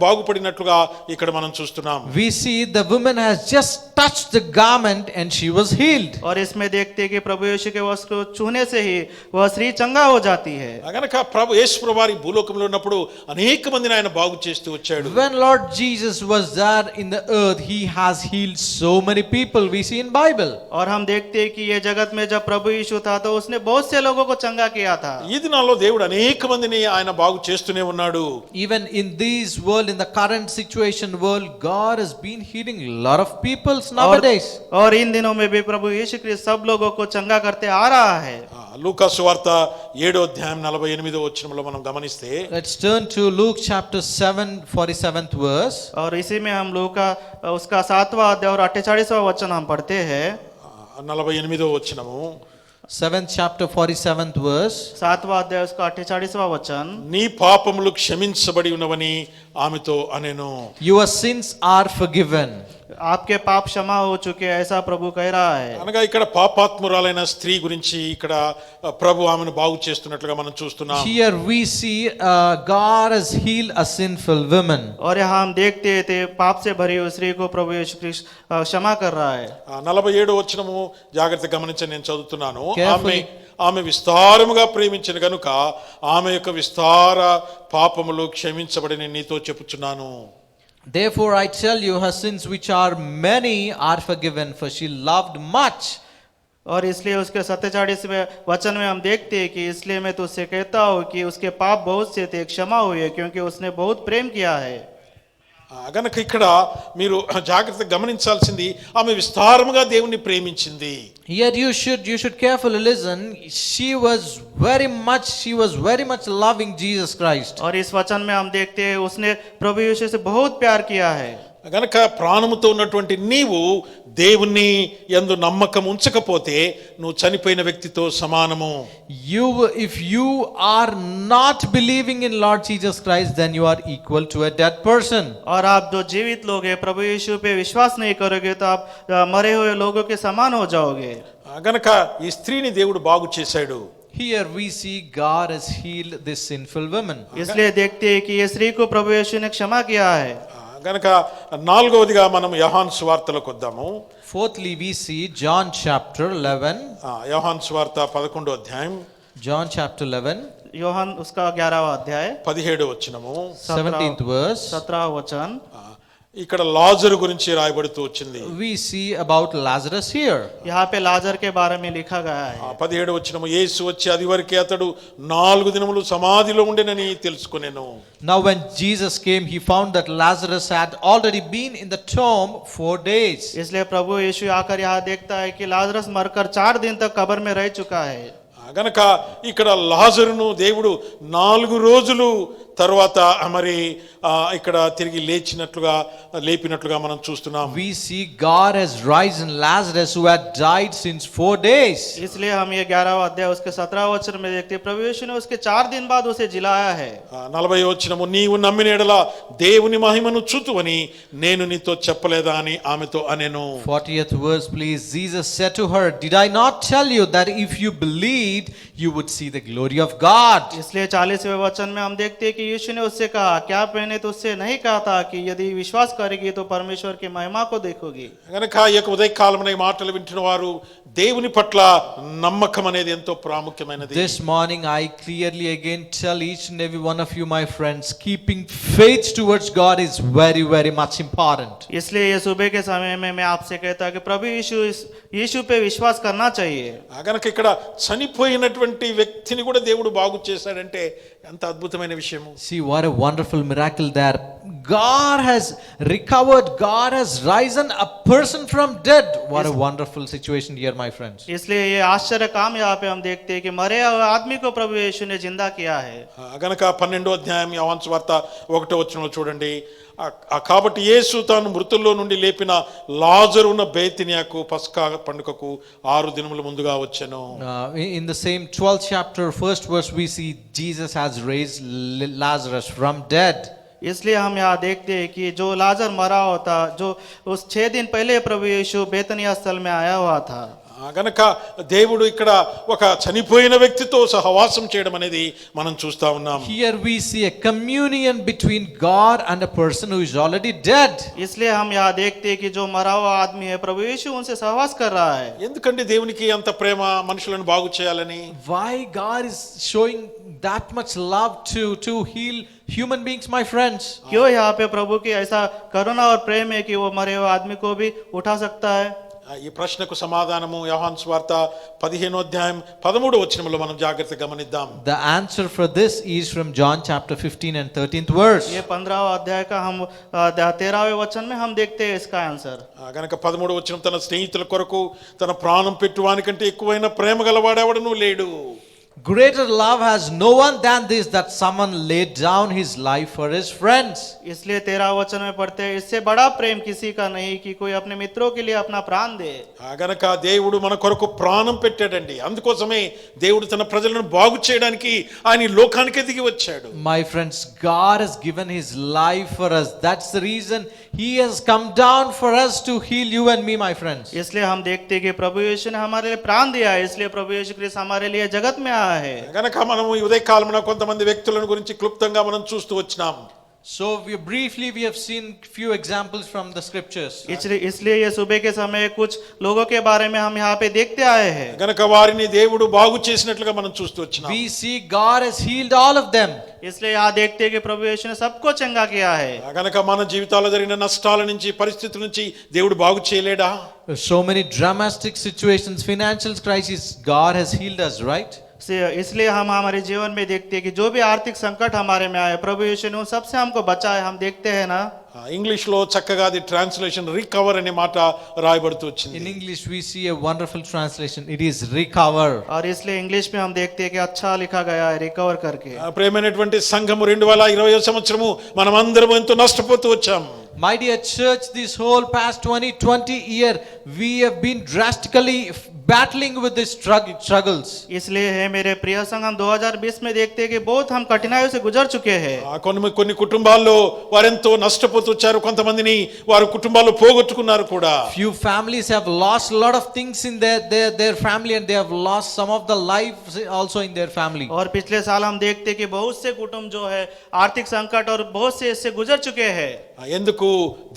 బాగుపడినట్లుగా ఇక్కడ మనం చూస్తున్నాం.
We see the woman has just touched the garment and she was healed.
और इसमें देखते हैं कि प्रभु यीशु के वस्त्र को छूने से ही वह स्त्री चंगा हो जाती है।
గనక యేసు ప్రభువారు ఈ భూలోకంలో ఉన్నప్పుడు అనేక మందిని ఆయన బాగు చేస్తూ వచ్చాడు.
When Lord Jesus was there in the earth, he has healed so many people, we see in Bible.
और हम देखते हैं कि ये जगत में जब प्रभु यीशु था तो उसने बहुत से लोगों को चंगा किया था।
ఈ దినాల్లో దేవుడు అనేక మందిని ఆయన బాగు చేస్తూనే ఉన్నాడు.
Even in this world, in the current situation world, God has been healing a lot of people nowadays.
और इन दिनों में भी प्रभु यीशु क्रिस्त सब लोगों को चंगा करते आ रहा है।
లూకా సువార్త 7వ అధ్యాయం 48వ వచనంలో మనం గమనిస్తే,
Let's turn to Luke chapter 7, 47th verse.
और इसी में हम लोग का उसका 7वां अध्याय और 48वां वचन हम पढ़ते हैं।
48వ వచనము,
7th chapter, 47th verse.
7वां अध्याय उसका 48वां वचन,
నీ పాపములు క్షమించబడి ఉన్నవని ఆమెతో అనెను.
Your sins are forgiven.
आपके पाप क्षमा हो चुके, ऐसा प्रभु कह रहा है।
అనగా ఇక్కడ పాపాత్మురాలైన స్త్రీ గురించి ఇక్కడ ప్రభు ఆమెను బాగు చేస్తున్నట్లుగా మనం చూస్తున్నాం.
Here we see God has healed a sinful woman.
और यहाँ हम देखते थे पाप से भरी हुई स्त्री को प्रभु यीशु ख्रिस्त क्षमा कर रहा है।
47వ వచనము జాగ్రత్తగా గమనించండి, నేను చదువుతున్నాను.
Carefully.
ఆమె విస్తారముగా ప్రేమించిన గనుక ఆమె యొక్క విస్తార పాపములు క్షమించబడిన నీతో చెప్పుచున్నాను.
Therefore I tell you, her sins which are many are forgiven, for she loved much.
और इसलिए उसके 47वें वचन में हम देखते हैं कि इसलिए मैं तुझसे कहता हूँ कि उसके पाप बहुत से थे, क्षमा हुई है, क्योंकि उसने बहुत प्रेम किया है।
గనక ఇక్కడ మీరు జాగ్రత్తగా గమనించాల్సింది, ఆమె విస్తారముగా దేవుణ్ణి ప్రేమించింది.
Here you should carefully listen. She was very much loving Jesus Christ.
और इस वचन में हम देखते हैं उसने प्रभु यीशु से बहुत प्यार किया है।
గనక ప్రాణముతో ఉన్నటువంటి నీవు దేవుని యందు నమ్మకం ఉంచకపోతే నువ్వు చనిపోయిన వ్యక్తితో సమానము.
If you are not believing in Lord Jesus Christ, then you are equal to a dead person.
और आप जो जीवित लोग हैं प्रभु यीशु पे विश्वास नहीं करोगे तो आप मरे हुए लोगों के समान हो जाओगे.
గనక ఈ స్త్రీని దేవుడు బాగు చేశాడు.
Here we see God has healed this sinful woman.
इसलिए देखते हैं कि ये स्त्री को प्रभु यीशु ने क्षमा किया है.
గనక నాలుగవదిగా మనం యోహాను సువార్తలకు వద్దాము.
Fourthly, we see John chapter 11.
యోహాను సువార్త 11వ అధ్యాయం
John chapter 11,
యోహాन उसका 11वां अध्याय
17వ వచనము.
17th verse.
17 वचन.
ఇక్కడ లాజరు గురించి రాయబడుతూ వచ్చింది.
We see about Lazarus here.
यहाँ पे लाजर के बारे में लिखा गया है.
17వ వచనము, యేసు వచ్చి అది వరకే అతడు 4 దినములు సమాధిలో ఉండెనని తెలుసుకొనెను.
Now when Jesus came, he found that Lazarus had already been in the tomb 4 days.
इसलिए प्रभु यीशु आकर यहाँ देखता है कि लाजरस मरकर 4 दिन तक कब्र में रह चुका है.
గనక ఇక్కడ లాజరును దేవుడు 4 రోజులు తర్వాత మరి ఇక్కడ తిరిగి లేపినట్లుగా మనం చూస్తున్నాం.
We see God has risen Lazarus who had died since 4 days.
इसलिए हम ये 11वां अध्याय उसके 17 वचन में देखते हैं प्रभु यीशु ने उसके 4 दिन बाद उसे जिलाया है.
40వ వచనము, నీవు నమ్మిన యెడల దేవుని మహిమను చూతువని నేను నీతో చెప్పలేదా అని ఆమెతో అనెను.
40th verse please. Jesus said to her, did I not tell you that if you believed you would see the glory of God?
इसलिए 40वें वचन में हम देखते हैं कि यीशु ने उससे कहा, क्या मैंने तो उससे नहीं कहा था कि यदि विश्वास करेगी तो परमेश्वर की महिमा को देखोगी.
గనక ఈ యొక్క ఉదయకాలమున ఈ మాటలు వింటున్న వారు దేవుని పట్ల నమ్మకం అనేది ఎంతో ప్రాముఖ్యమైనది.
This morning I clearly again tell each and every one of you, my friends, keeping faith towards God is very, very much important.
इसलिए ये सुबह के समय में मैं आपसे कहता हूं कि प्रभु यीशु पे विश्वास करना चाहिए.
గనక ఇక్కడ చనిపోయినటువంటి వ్యక్తిని కూడా దేవుడు బాగు చేశాడంటే ఎంత అద్భుతమైన విషయము.
See what a wonderful miracle there. God has recovered, God has risen a person from dead. What a wonderful situation here, my friends.
इसलिए ये आश्चर्य काम यहाँ पे हम देखते हैं कि मरे हुए आदमी को प्रभु यीशु ने जिंदा किया है.
గనక 12వ అధ్యాయం యోహాను సువార్త 1వ వచనంలో చూడండి. కాబట్టి యేసు తాను మృతుల్లో నుండి లేపిన లాజరు ఉన్న బేతనియాకు పస్కా పండుగకు 6 దినముల ముందుగా వచ్చెను.
In the same 12th chapter, first verse, we see Jesus has raised Lazarus from dead.
इसलिए हम यहाँ देखते हैं कि जो लाजर मरा होता, जो उस 6 दिन पहले प्रभु यीशु बेतनिया स्थल में आया हुआ था.
గనక దేవుడు ఇక్కడ ఒక చనిపోయిన వ్యక్తితో సహవాసం చేయడం అనేది మనం చూస్తా ఉన్నాం.
Here we see a communion between God and a person who is already dead.
इसलिए हम यहाँ देखते हैं कि जो मरा हुआ आदमी है प्रभु यीशु उनसे सहवास कर रहा है.
ఎందుకంటే దేవునికి అంత ప్రేమ మనుషులను బాగు చేయాలని?
Why God is showing that much love to heal human beings, my friends?
क्यों यहाँ पे प्रभु की ऐसा करुणा और प्रेम है कि वो मरे हुए आदमी को भी उठा सकता है.
ఈ ప్రశ్నకు సమాధానము యోహాను సువార్త 15వ అధ్యాయం 13వ వచనంలో మనం జాగ్రత్తగా గమనిద్దాం.
The answer for this is from John chapter 15 and 13th verse.
ये 15वां अध्याय का हम 13वें वचन में हम देखते हैं इसका आंसर.
గనక 13వ వచనం, తన స్నేహితుల కొరకు తన ప్రాణం పెట్టువానికంటే ఎక్కువైన ప్రేమ గలవాడెవడనూ లేడు.
Greater love has no one than this, that someone laid down his life for his friends.
इसलिए 13 वचन में पढ़ते हैं, इससे बड़ा प्रेम किसी का नहीं कि कोई अपने मित्रों के लिए अपना प्राण दे.
గనక దేవుడు మన కొరకు ప్రాణం పెట్టాడండి. అందుకోసమే దేవుడు తన ప్రజలను బాగు చేయడానికి ఆయన ఈ లోకానికి దిగి వచ్చాడు.
My friends, God has given his life for us. That's the reason he has come down for us to heal you and me, my friends.
इसलिए हम देखते हैं कि प्रभु यीशु ने हमारे लिए प्राण दिया है. इसलिए प्रभु यीशु क्रिस्त हमारे लिए जगत में आया है.
గనక మనము ఈ ఉదయకాలమున కొంతమంది వ్యక్తులను గురించి క్లుప్తంగా మనం చూస్తూ వచ్చినాం.
So we have seen few examples from the scriptures.
इसलिए ये सुबह के समय कुछ लोगों के बारे में हम यहाँ पे देखते आए हैं.
గనక వారిని దేవుడు బాగు చేసినట్లుగా మనం చూస్తూ వచ్చినాం.
We see God has healed all of them.
इसलिए यहाँ देखते हैं कि प्रभु यीशु ने सबको चंगा किया है.
గనక మన జీవితాల్లో జరిగిన నష్టాల నుంచి పరిస్థితుల నుంచి దేవుడు బాగు చేయలేడా?
So many dramatic situations, financial crisis, God has healed us, right?
इसलिए हम हमारे जीवन में देखते हैं कि जो भी आर्थिक संकट हमारे में आए प्रभु यीशु ने उन सबसे हमको बचाए. हम देखते हैं ना,
ఇంగ్లీష్ లో చక్కగా అది ట్రాన్స్లేషన్ రికవర్ అనే మాట రాయబడుతూ వచ్చింది.
In English we see a wonderful translation. It is recover.
और इसलिए इंग्लिश में हम देखते हैं कि अच्छा लिखा गया है रिकवर करके.
ప్రేమైనటువంటి సంఘము 2020 సంవత్సరము మనం అందరం ఎంతో నష్టపోతూ వచ్చాం.
My dear church, this whole past 20 year, we have been drastically battling with these struggles.
इसलिए है मेरे प्रिय संग, हम 2020 में देखते हैं कि बहुत हम कठिनाइयों से गुजर चुके हैं।
కొన్ని కుటుంబాల్లో వారెంతో నష్టపోతూ వచ్చారు, కొంతమందిని వారు కుటుంబాల్లో పోగొట్టుకున్నారు కూడా.
Few families have lost a lot of things in their family, and they have lost some of the lives also in their family.
और पिछले साल हम देखते हैं कि बहुत से कुटुंब जो है आर्थिक संकट और बहुत से इससे गुजर चुके हैं।
ఎందుకు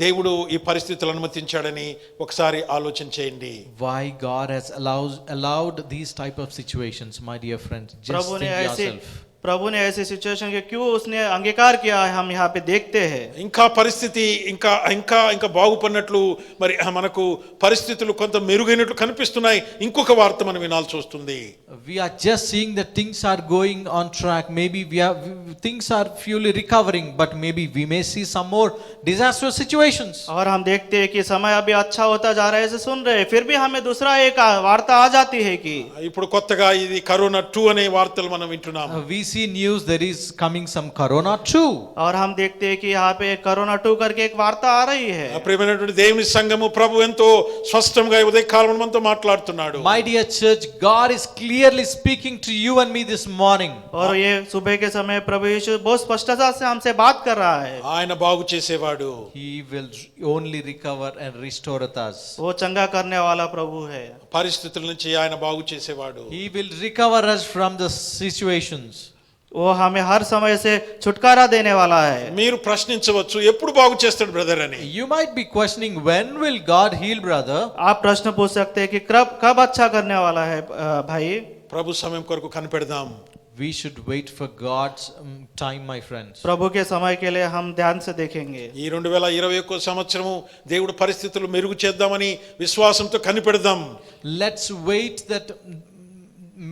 దేవుడు ఈ పరిస్థితులను అనుమతించాడని ఒకసారి ఆలోచన చేయండి.
Why God has allowed these type of situations, my dear friends? Just think yourself.
प्रभु ने ऐसे सिचुएशन के क्यों उसने अंगीकार किया है, हम यहाँ पे देखते हैं।
ఇంకా పరిస్థితి ఇంకా ఇంకా ఇంకా బాగుపడినట్లు మరి మనకు పరిస్థితులు కొంత మెరుగైనట్లు కనిపిస్తున్నాయి. ఇంకొక వార్త మనం వినాల్సి వస్తుంది.
We are just seeing that things are going on track. Maybe things are fully recovering, but maybe we may see some more disastrous situations.
और हम देखते हैं कि समय अभी अच्छा होता जा रहा है ऐसे सुन रहे हैं, फिर भी हमें दूसरा एक वार्ता आ जाती है कि
ఇప్పుడు కొత్తగా ఇది కరోనా 2 అనే వార్తలు మనం వింటున్నాం.
We see news there is coming some corona 2.
और हम देखते हैं कि यहाँ पे कोरोना 2 करके एक वार्ता आ रही है।
ప్రియమైనటువంటి దేవుని సంఘము, ప్రభు ఎంతో స్పష్టంగా ఉదయ కాలంలో మనతో మాట్లాడుతున్నాడు.
My dear church, God is clearly speaking to you and me this morning.
और ये सुबह के समय प्रभु यीशु बहुत स्पष्टता से हमसे बात कर रहा है।
ఆయన బాగు చేసేవాడు.
He will only recover and restore us.
वो चंगा करने वाला प्रभु है।
పరిస్థితుల నుంచి ఆయన బాగు చేసేవాడు.
He will recover us from the situations.
वो हमें हर समय से छुटकारा देने वाला है।
మీరు ప్రశ్నించవచ్చు, ఎప్పుడు బాగు చేస్తాడు బ్రదర్ అని.
You might be questioning, when will God heal, brother?
आप प्रश्न पूछ सकते हैं कि कब अच्छा करने वाला है भाई।
ప్రభు సమయం కొరకు కనిపెడదాం.
We should wait for God's time, my friends.
प्रभु के समय के लिए हम ध्यान से देखेंगे।
ఈ 2021 సంవత్సరము దేవుడు పరిస్థితులు మెరుగు చేద్దామని విశ్వాసంతో కనిపెడదాం.
Let's wait that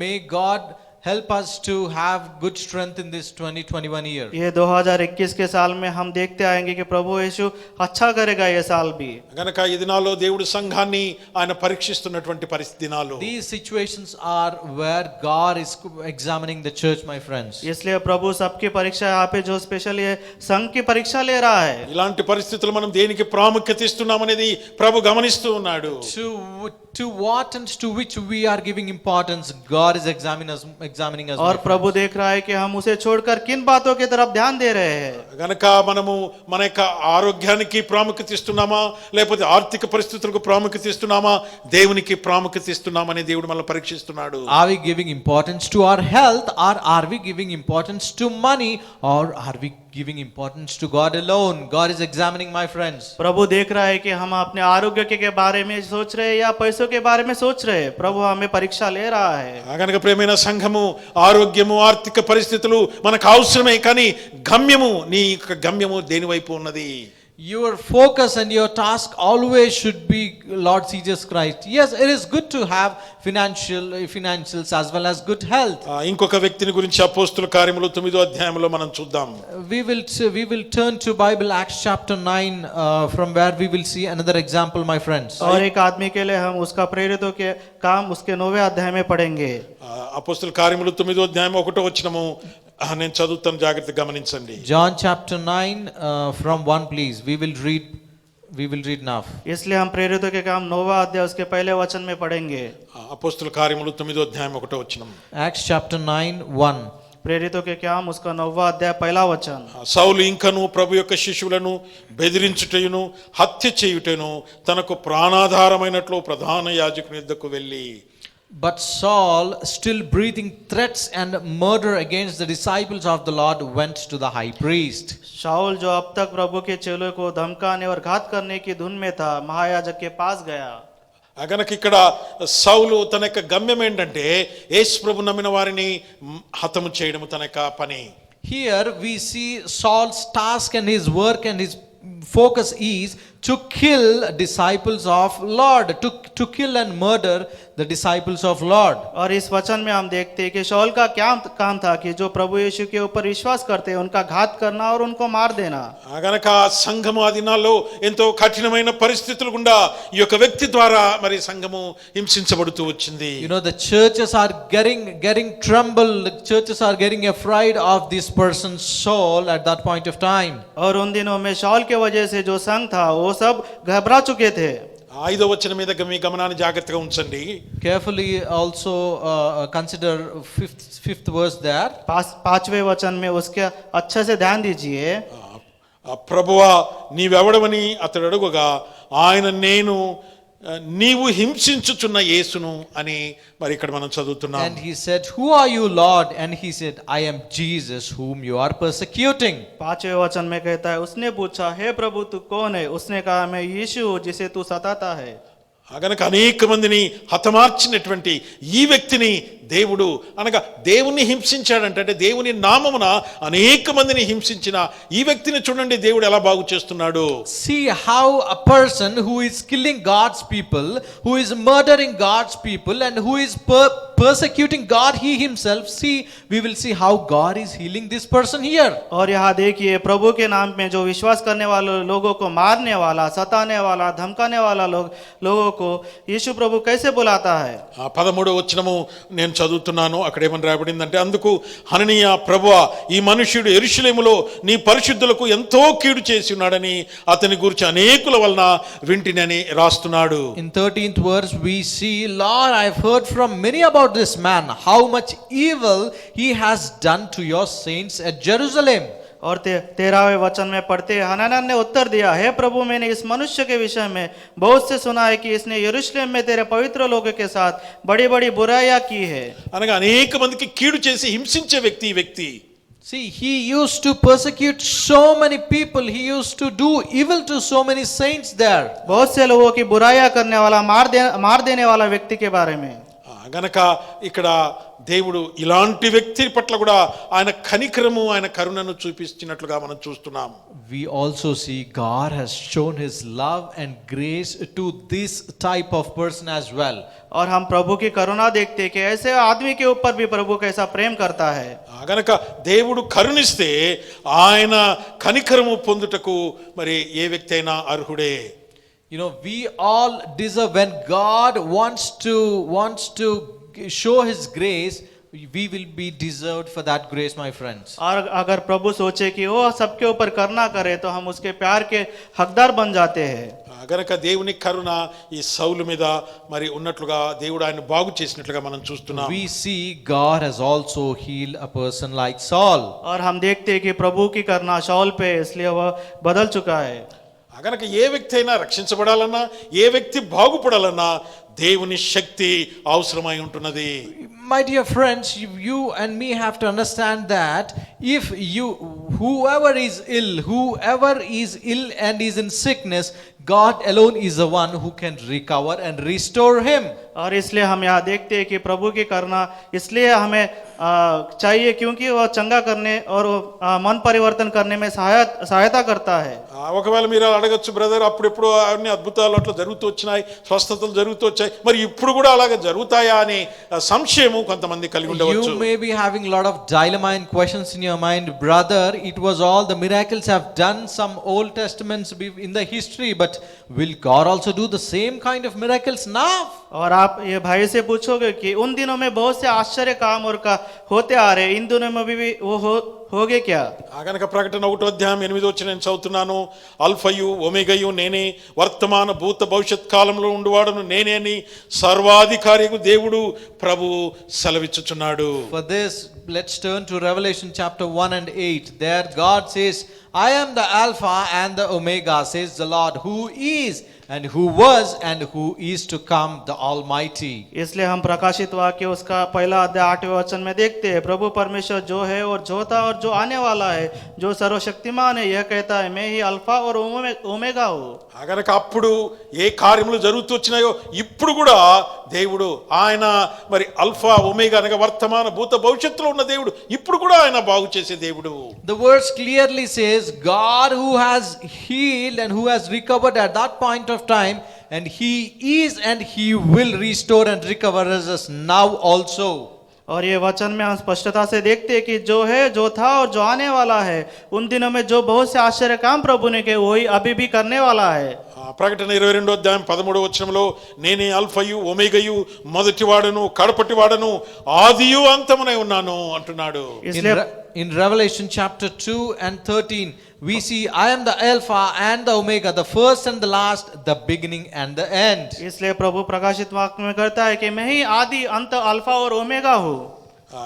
may God help us to have good strength in this 2021 year.
ये 2021 के साल में हम देखते आएंगे कि प्रभु यीशु अच्छा करेगा ये साल भी।
గనక ఈ దినాల్లో దేవుడు సంఘాన్ని ఆయన పరీక్షిస్తున్నటువంటి పరిస్థితి దినాలు.
These situations are where God is examining the church, my friends.
इसलिए प्रभु सबकी परीक्षा यहाँ पे जो स्पेशल ये संघ की परीक्षा ले रहा है।
ఇలాంటి పరిస్థితులు మనం దేనికి ప్రాముఖ్యత ఇస్తున్నామనేది ప్రభు గమనిస్తూ ఉన్నాడు.
To what and to which we are giving importance, God is examining us.
और प्रभु देख रहा है कि हम उसे छोड़कर किन बातों की तरफ ध्यान दे रहे हैं।
గనక మనము మన యొక్క ఆరోగ్యానికి ప్రాముఖ్యత ఇస్తున్నామా, లేకపోతే ఆర్థిక పరిస్థితులకు ప్రాముఖ్యత ఇస్తున్నామా, దేవునికి ప్రాముఖ్యత ఇస్తున్నామా అని దేవుడు మనల్ని పరీక్షిస్తున్నాడు.
Are we giving importance to our health, or are we giving importance to money, or are we giving importance to God alone? God is examining, my friends.
प्रभु देख रहा है कि हम अपने आरोग्य के बारे में सोच रहे हैं या पैसों के बारे में सोच रहे हैं। प्रभु हमें परीक्षा ले रहा है।
గనక ప్రియమైన సంఘము, ఆరోగ్యము ఆర్థిక పరిస్థితులు మనకు అవసరమే, కానీ గమ్యము, నీ యొక్క గమ్యము దేని వైపు ఉన్నది?
Your focus and your task always should be Lord Jesus Christ. Yes, it is good to have financials as well as good health.
ఇంకొక వ్యక్తిని గురించి అపోస్తుల కార్యములు 9వ అధ్యాయంలో మనం చూద్దాం.
We will turn to Bible Acts chapter 9 from where we will see another example, my friends.
और एक आदमी के लिए हम उसका प्रेरितों के काम उसके 9वें अध्याय में पढ़ेंगे।
అపోస్తుల కార్యములు 9వ అధ్యాయం 1వ వచనము నేను చదువుతాను, జాగ్రత్తగా గమనించండి.
John chapter 9 from 1, please. We will read now.
इसलिए हम प्रेरितों के काम 9वां अध्याय उसके पहले वचन में पढ़ेंगे।
అపోస్తుల కార్యములు 9వ అధ్యాయం 1వ వచనం.
Acts chapter 9 1.
प्रेरितों के काम उसका 9वां अध्याय पहला वचन।
సౌలు ఇంకను ప్రభు యొక్క శిష్యులను బెదిరించుటయును హత్య చేయుటను తనకు ప్రాణాధారమైనట్లు ప్రధాన యాజకుని యొద్దకు వెళ్ళి.
But Saul, still breathing threats and murder against the disciples of the Lord, went to the high priest.
शाऊल जो अब तक प्रभु के चेलों को धमकाने और घात करने की धुन में था, महायाजक के पास गया।
గనక ఇక్కడ సౌలు తన యొక్క గమ్యం ఏంటంటే యేసు ప్రభు నమ్మిన వారిని హతము చేయడం తన యొక్క పని.
Here we see Saul's task and his work and his focus is to kill disciples of Lord, to kill and murder the disciples of Lord.
और इस वचन में हम देखते हैं कि शौल का क्या काम था कि जो प्रभु यीशु के ऊपर विश्वास करते हैं उनका घात करना और उनको मार देना।
గనక సంఘము ఆ దినాల్లో ఎంతో కఠినమైన పరిస్థితులు గుండా ఈ యొక్క వ్యక్తి ద్వారా మరి సంఘము హింసించబడుతూ వచ్చింది.
You know, the churches are getting tremble, the churches are getting afraid of this person's soul at that point of time.
और उन दिनों में शौल के वजह से जो संघ था वो सब घबरा चुके थे।
5వ వచనం మీద మీ గమనాన్ని జాగ్రత్తగా ఉంచండి.
Carefully also consider fifth verse there.
पांचवें वचन में उसके अच्छे से ध्यान दीजिए।
ప్రభువా నీవెవడవని అతడు అడుగుగా ఆయన నేను నీవు హింసించుచున్న యేసును అని మరి ఇక్కడ మనం చదువుతున్నాం.
And he said, "Who are you, Lord?" And he said, "I am Jesus whom you are persecuting."
पांचवें वचन में कहता है उसने पूछा हे प्रभु तू कौन है? उसने कहा मैं यीशु हूं जिसे तू सताता है।
గనక అనేక మందిని హతమార్చినటువంటి ఈ వ్యక్తిని దేవుడు అనగా దేవుని హింసించాడంటే అంటే దేవుని నామమున అనేక మందిని హింసించిన ఈ వ్యక్తిని చూడండి దేవుడు ఎలా బాగు చేస్తున్నాడు.
See how a person who is killing God's people, who is murdering God's people, and who is persecuting God, he himself, see, we will see how God is healing this person here.
और यहाँ देखिए प्रभु के नाम में जो विश्वास करने वाले लोगों को मारने वाला, सताने वाला, धमकाने वाला लोगों को यीशु प्रभु कैसे बुलाता है।
13వ వచనము నేను చదువుతున్నాను. అక్కడ ఏమని రాయబడిందంటే అందుకు హననీయ ప్రభువా ఈ మనుష్యుడు యెరూషలేములో నీ పరిశుద్ధులకు ఎంతో కీడు చేసి ఉన్నాడని అతని గురించి అనేకుల వలన వింటినని రాస్తున్నాడు.
In 13th verse we see, Lord, I have heard from many about this man, how much evil he has done to your saints at Jerusalem.
और 13वें वचन में पढ़ते हनन्याह ने उत्तर दिया हे प्रभु मैंने इस मनुष्य के विषय में बहुत से सुना है कि इसने यरूशलेम में तेरे पवित्र लोगों के साथ बड़ी बड़ी बुराइयां की है।
అనగా అనేక మందికి కీడు చేసి హింసించే వ్యక్తి ఈ వ్యక్తి.
See, he used to persecute so many people, he used to do evil to so many saints there.
बहुत से लोगों की बुराइयां करने वाला, मार देने वाला व्यक्ति के बारे में।
గనక ఇక్కడ దేవుడు ఇలాంటి వ్యక్తి పట్ల కూడా ఆయన కనికరము ఆయన కరుణను చూపిస్తున్నట్లుగా మనం చూస్తున్నాం.
We also see God has shown his love and grace to this type of person as well.
और हम प्रभु की करुणा देखते हैं कि ऐसे आदमी के ऊपर भी प्रभु कैसा प्रेम करता है।
గనక దేవుడు కరుణిస్తే ఆయన కనికరము పొందుటకు మరి ఏ వ్యక్తి అయినా అర్హుడే.
You know, we all deserve, when God wants to show his grace, we will be deserved for that grace, my friends.
और अगर प्रभु सोचे कि वो सबके ऊपर करना करे तो हम उसके प्यार के हकदार बन जाते हैं।
గనక దేవుని కరుణ ఈ సౌలు మీద మరి ఉన్నట్లుగా దేవుడు ఆయన బాగు చేసినట్లుగా మనం చూస్తున్నాం.
We see God has also healed a person like Saul.
और हम देखते हैं कि प्रभु की करुणा शाऊल पे इसलिए वह बदल चुका है।
గనక ఏ వ్యక్తి అయినా రక్షించబడాలన్నా ఏ వ్యక్తి బాగుపడాలన్నా దేవుని శక్తి అవసరమై ఉంటున్నది.
My dear friends, you and me have to understand that if whoever is ill and is in sickness, God alone is the one who can recover and restore him.
और इसलिए हम यहाँ देखते हैं कि प्रभु की करुणा इसलिए हमें चाहिए क्योंकि वह चंगा करने और मन परिवर्तन करने में सहायता करता है।
ఒకవేళ మీరు అడగచ్చు బ్రదర్ అప్పుడెప్పుడు అన్ని అద్భుతాలు అట్లా జరుగుతూ వచ్చినాయి, స్వస్థతలు జరుగుతూ వచ్చాయి, మరి ఇప్పుడు కూడా అలాగే జరుగుతాయా అనే సంశయము కొంతమంది కలిగి ఉండవచ్చు.
You may be having a lot of dilemma questions in your mind, brother. It was all the miracles have done some Old Testaments in the history, but will God also do the same kind of miracles now?
और आप ये भाई से पूछोगे कि उन दिनों में बहुत से आश्चर्य काम और का होते आ रहे, इन दिनों में भी वो होगे क्या?
గనక ప్రకటన 1వ అధ్యాయం 8వ వచనం నేను చదువుతున్నాను. అల్ఫయు ఒమేగయు నేనే, వర్తమాన భూత భవిష్యత్ కాలంలో ఉండువాడను నేనే అని సర్వాధికారియగు దేవుడు ప్రభు సెలవిచ్చుచున్నాడు.
For this, let's turn to Revelation chapter 1 and 8. There God says, I am the Alpha and the Omega, says the Lord, who is and who was and who is to come, the Almighty.
इसलिए हम प्रकाशित वाक्य उसका पहला अध्याय 8वें वचन में देखते हैं, प्रभु परमेश्वर जो है और जो था और जो आने वाला है, जो सर्वशक्तिमान है, यह कहता है मैं ही अल्फा और ओमेगा हूँ।
గనక అప్పుడు ఏ కార్యములు జరుగుతూ వచ్చినాయో ఇప్పుడు కూడా దేవుడు ఆయన మరి అల్ఫా ఒమేగా అనగా వర్తమాన భూత భవిష్యత్తులో ఉన్న దేవుడు ఇప్పుడు కూడా ఆయన బాగు చేసే దేవుడు.
The verse clearly says, God who has healed and who has recovered at that point of time, and he is and he will restore and recover us now also.
और ये वचन में हम स्पष्टता से देखते हैं कि जो है, जो था और जो आने वाला है, उन दिनों में जो बहुत से आश्चर्य काम प्रभु ने किए वही अभी भी करने वाला है।
ప్రకటన 22వ అధ్యాయం 13వ వచనంలో నేనే అల్ఫయు ఒమేగయు మొదటివాడను కడపటివాడను ఆదియు అంతమునై ఉన్నాను అంటున్నాడు.
In Revelation chapter 2 and 13, we see I am the Alpha and the Omega, the first and the last, the beginning and the end.
इसलिए प्रभु प्रकाशित वाक्य में करता है कि मैं ही आदि अंत अल्फा और ओमेगा हूँ।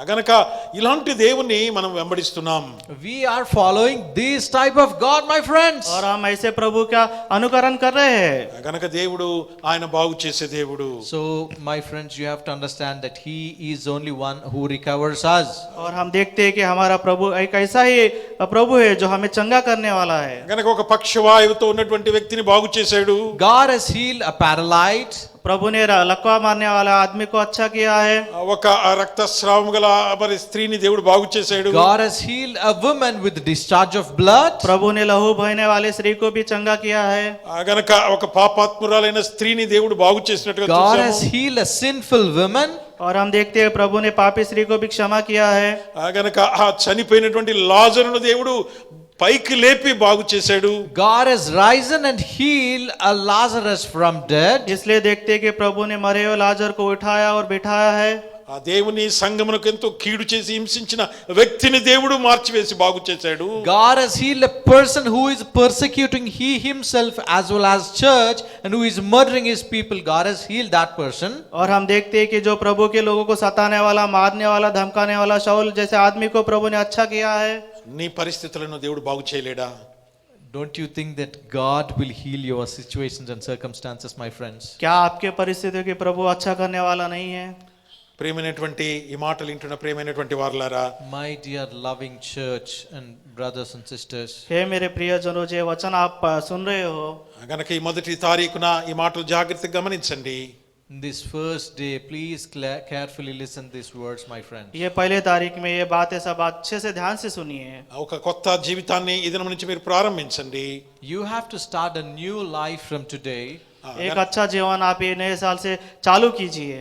గనక ఇలాంటి దేవుని మనం వెంబడిస్తున్నాం.
We are following this type of God, my friends.
और हम ऐसे प्रभु का अनुकरण कर रहे हैं।
గనక దేవుడు ఆయన బాగు చేసే దేవుడు.
So, my friends, you have to understand that He is only one who recovers us.
और हम देखते हैं कि हमारा प्रभु एक ऐसा ही प्रभु है जो हमें चंगा करने वाला है।
గనక ఒక పక్షవాయువుతో ఉన్నటువంటి వ్యక్తిని బాగు చేశాడు.
God has healed a paralyte.
प्रभु ने लकवा मारने वाला आदमी को अच्छा किया है।
ఒక రక్తస్రావం గల మరి స్త్రీని దేవుడు బాగు చేశాడు.
God has healed a woman with discharge of blood.
प्रभु ने लहू बहने वाले स्त्री को भी चंगा किया है।
గనక ఒక పాపాత్మురాలైన స్త్రీని దేవుడు బాగు చేసినట్టుగా
God has
చూసాము.
healed a sinful woman.
और हम देखते हैं प्रभु ने पापी स्त्री को भी क्षमा किया है।
గనక ఆ చనిపోయినటువంటి లాజరును దేవుడు పైకి లేపి బాగు చేశాడు.
God has risen and healed a Lazarus from dead.
इसलिए देखते हैं कि प्रभु ने मरे हुए लाजर को उठाया और बिठाया है।
ఆ దేవుని సంఘమునకు ఎంతో కీడు చేసి హింసించిన వ్యక్తిని దేవుడు మార్చివేసి బాగు చేశాడు.
God has healed a person who is persecuting he himself as well as church and who is murdering his people. God has healed that person.
और हम देखते हैं कि जो प्रभु के लोगों को सताने वाला, मारने वाला, धमकाने वाला शाऊल जैसे आदमी को प्रभु ने अच्छा किया है।
నీ పరిస్థితులను దేవుడు బాగు చేయలేడా?
Don't you think that God will heal your situations and circumstances, my friends?
क्या आपके परिस्थितियों के प्रभु अच्छा करने वाला नहीं है?
ప్రియమైనటువంటి ఈ మాటలు వింటున్న ప్రియమైనటువంటి వారలారా,
My dear loving church and brothers and sisters,
हे मेरे प्रियजनों, जो वचन आप सुन रहे हो,
గనక ఈ మొదటి తారీఖున ఈ మాటలు జాగ్రత్తగా గమనించండి.
this first day, please carefully listen these words, my friends.
ये पहले तारीख में ये बातें सब अच्छे से ध्यान से सुनिए।
ఒక కొత్త జీవితాన్ని ఈ దినం నుంచి మీరు ప్రారంభించండి.
You have to start a new life from today.
एक अच्छा जीवन आप ये नए साल से चालू कीजिए।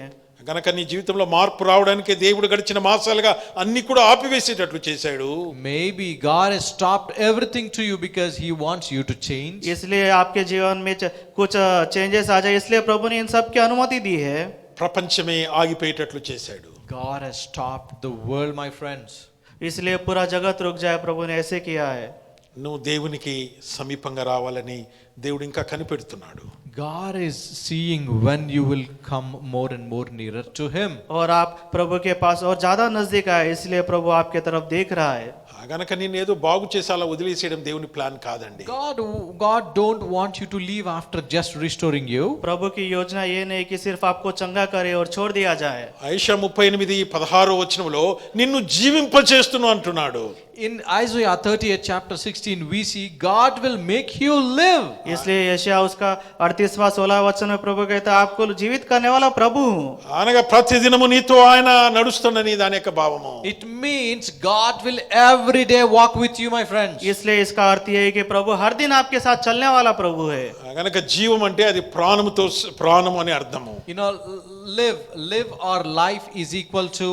గనక నీ జీవితంలో మార్పు రావడానికి దేవుడు గడిచిన మాసాలుగా అన్ని కూడా ఆపివేసేటట్లు చేశాడు.
Maybe God has stopped everything to you because He wants you to change.
इसलिए आपके जीवन में कुछ चेंजेस आ जाए, इसलिए प्रभु ने इन सब की अनुमति दी है।
ప్రపంచమే ఆగిపోయేటట్లు చేశాడు.
God has stopped the world, my friends.
इसलिए पूरा जगत रुक जाए, प्रभु ने ऐसे किया है।
నువ్వు దేవునికి సమీపంగా రావాలని దేవుడు ఇంకా కనిపెడుతున్నాడు.
God is seeing when you will come more and more nearer to Him.
और आप प्रभु के पास और ज्यादा नजदीक आए, इसलिए प्रभु आपके तरफ देख रहा है।
గనక నేను ఏదో బాగు చేసి అలా వదిలేసేయడం దేవుని ప్లాన్ కాదండి.
God don't want you to leave after just restoring you.
प्रभु की योजना ये नहीं कि सिर्फ आपको चंगा करे और छोड़ दिया जाए।
ఐషా 38:16 వచనంలో నిన్ను జీవింపచేస్తును అంటున్నాడు.
In Isaiah 38 chapter 16 we see God will make you live.
इसलिए यशायाह उसका 38वां 16 वचन में प्रभु कहता है, आपको जीवित करने वाला प्रभु हूँ।
అనగా ప్రతిదినము నీతో ఆయన నడుస్తున్నని దాని యొక్క భావము.
It means God will every day walk with you, my friends.
इसलिए इसका अर्थ ये है कि प्रभु हर दिन आपके साथ चलने वाला प्रभु है।
గనక జీవం అంటే అది ప్రాణముతో ప్రాణము అని అర్థము.
You know, live or life is equal to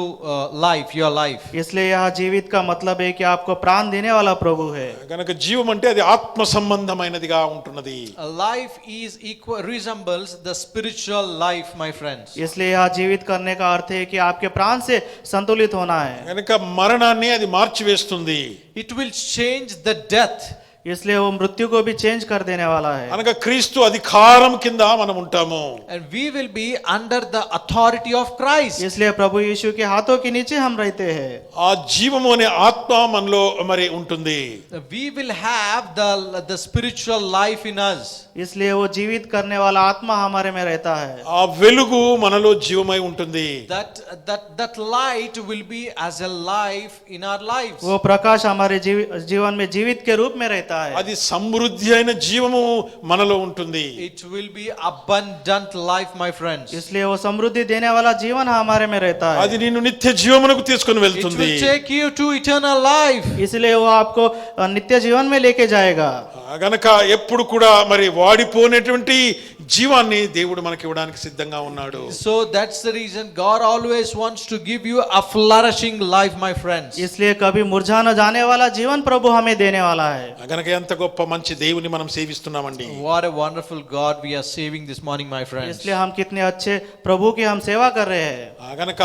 life, your life.
इसलिए यहाँ जीवित का मतलब है कि आपको प्राण देने वाला प्रभु है।
గనక జీవం అంటే అది ఆత్మ సంబంధమైనదిగా ఉంటున్నది.
A life is equal, resembles the spiritual life, my friends.
इसलिए यहाँ जीवित करने का अर्थ है कि आपके प्राण से संतुलित होना है।
గనక మరణాన్ని అది మార్చివేస్తుంది.
It will change the death
इसलिए वो मृत्यु को भी चेंज कर देने वाला है।
అనగా క్రీస్తు అధికారం కింద మనం ఉంటాము.
And we will be under the authority of Christ.
इसलिए प्रभु यीशु के हाथों के नीचे हम रहते हैं।
ఆ జీవము అనే ఆత్మ మనలో మరి ఉంటుంది.
We will have the spiritual life in us.
इसलिए वो जीवित करने वाला आत्मा हमारे में रहता है।
ఆ వెలుగు మనలో జీవమై ఉంటుంది.
That light will be as a life in our lives.
वो प्रकाश हमारे जीवन में जीवित के रूप में रहता है।
అది సమృద్ధి అయిన జీవము మనలో ఉంటుంది.
It will be abundant life, my friends.
इसलिए वो समृद्धि देने वाला जीवन हमारे में रहता है।
అది నిన్ను నిత్య జీవమునకు తీసుకొని
It
వెళ్తుంది.
will take you to eternal life.
इसलिए वो आपको नित्य जीवन में लेके जाएगा।
గనక ఎప్పుడు కూడా మరి వాడిపోయినటువంటి జీవాన్ని దేవుడు మనకి ఇవ్వడానికి సిద్ధంగా ఉన్నాడు.
So that's the reason God always wants to give you a flourishing life, my friends.
इसलिए कभी मुरझा न जाने वाला जीवन प्रभु हमें देने वाला है।
గనక ఎంత గొప్ప మంచి దేవుని మనం సేవిస్తున్నామండి.
What a wonderful God we are saving this morning, my friends.
इसलिए हम कितने अच्छे प्रभु की हम सेवा कर रहे हैं।
గనక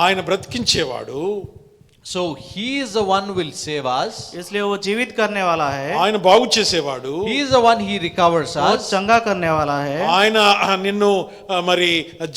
ఆయన బ్రతికించేవాడు,
So he is the one who will save us.
इसलिए वो जीवित करने वाला है।
ఆయన బాగు చేసేవాడు,
He is the one he recovers
वो
us.
चंगा करने वाला है।
ఆయన నిన్ను మరి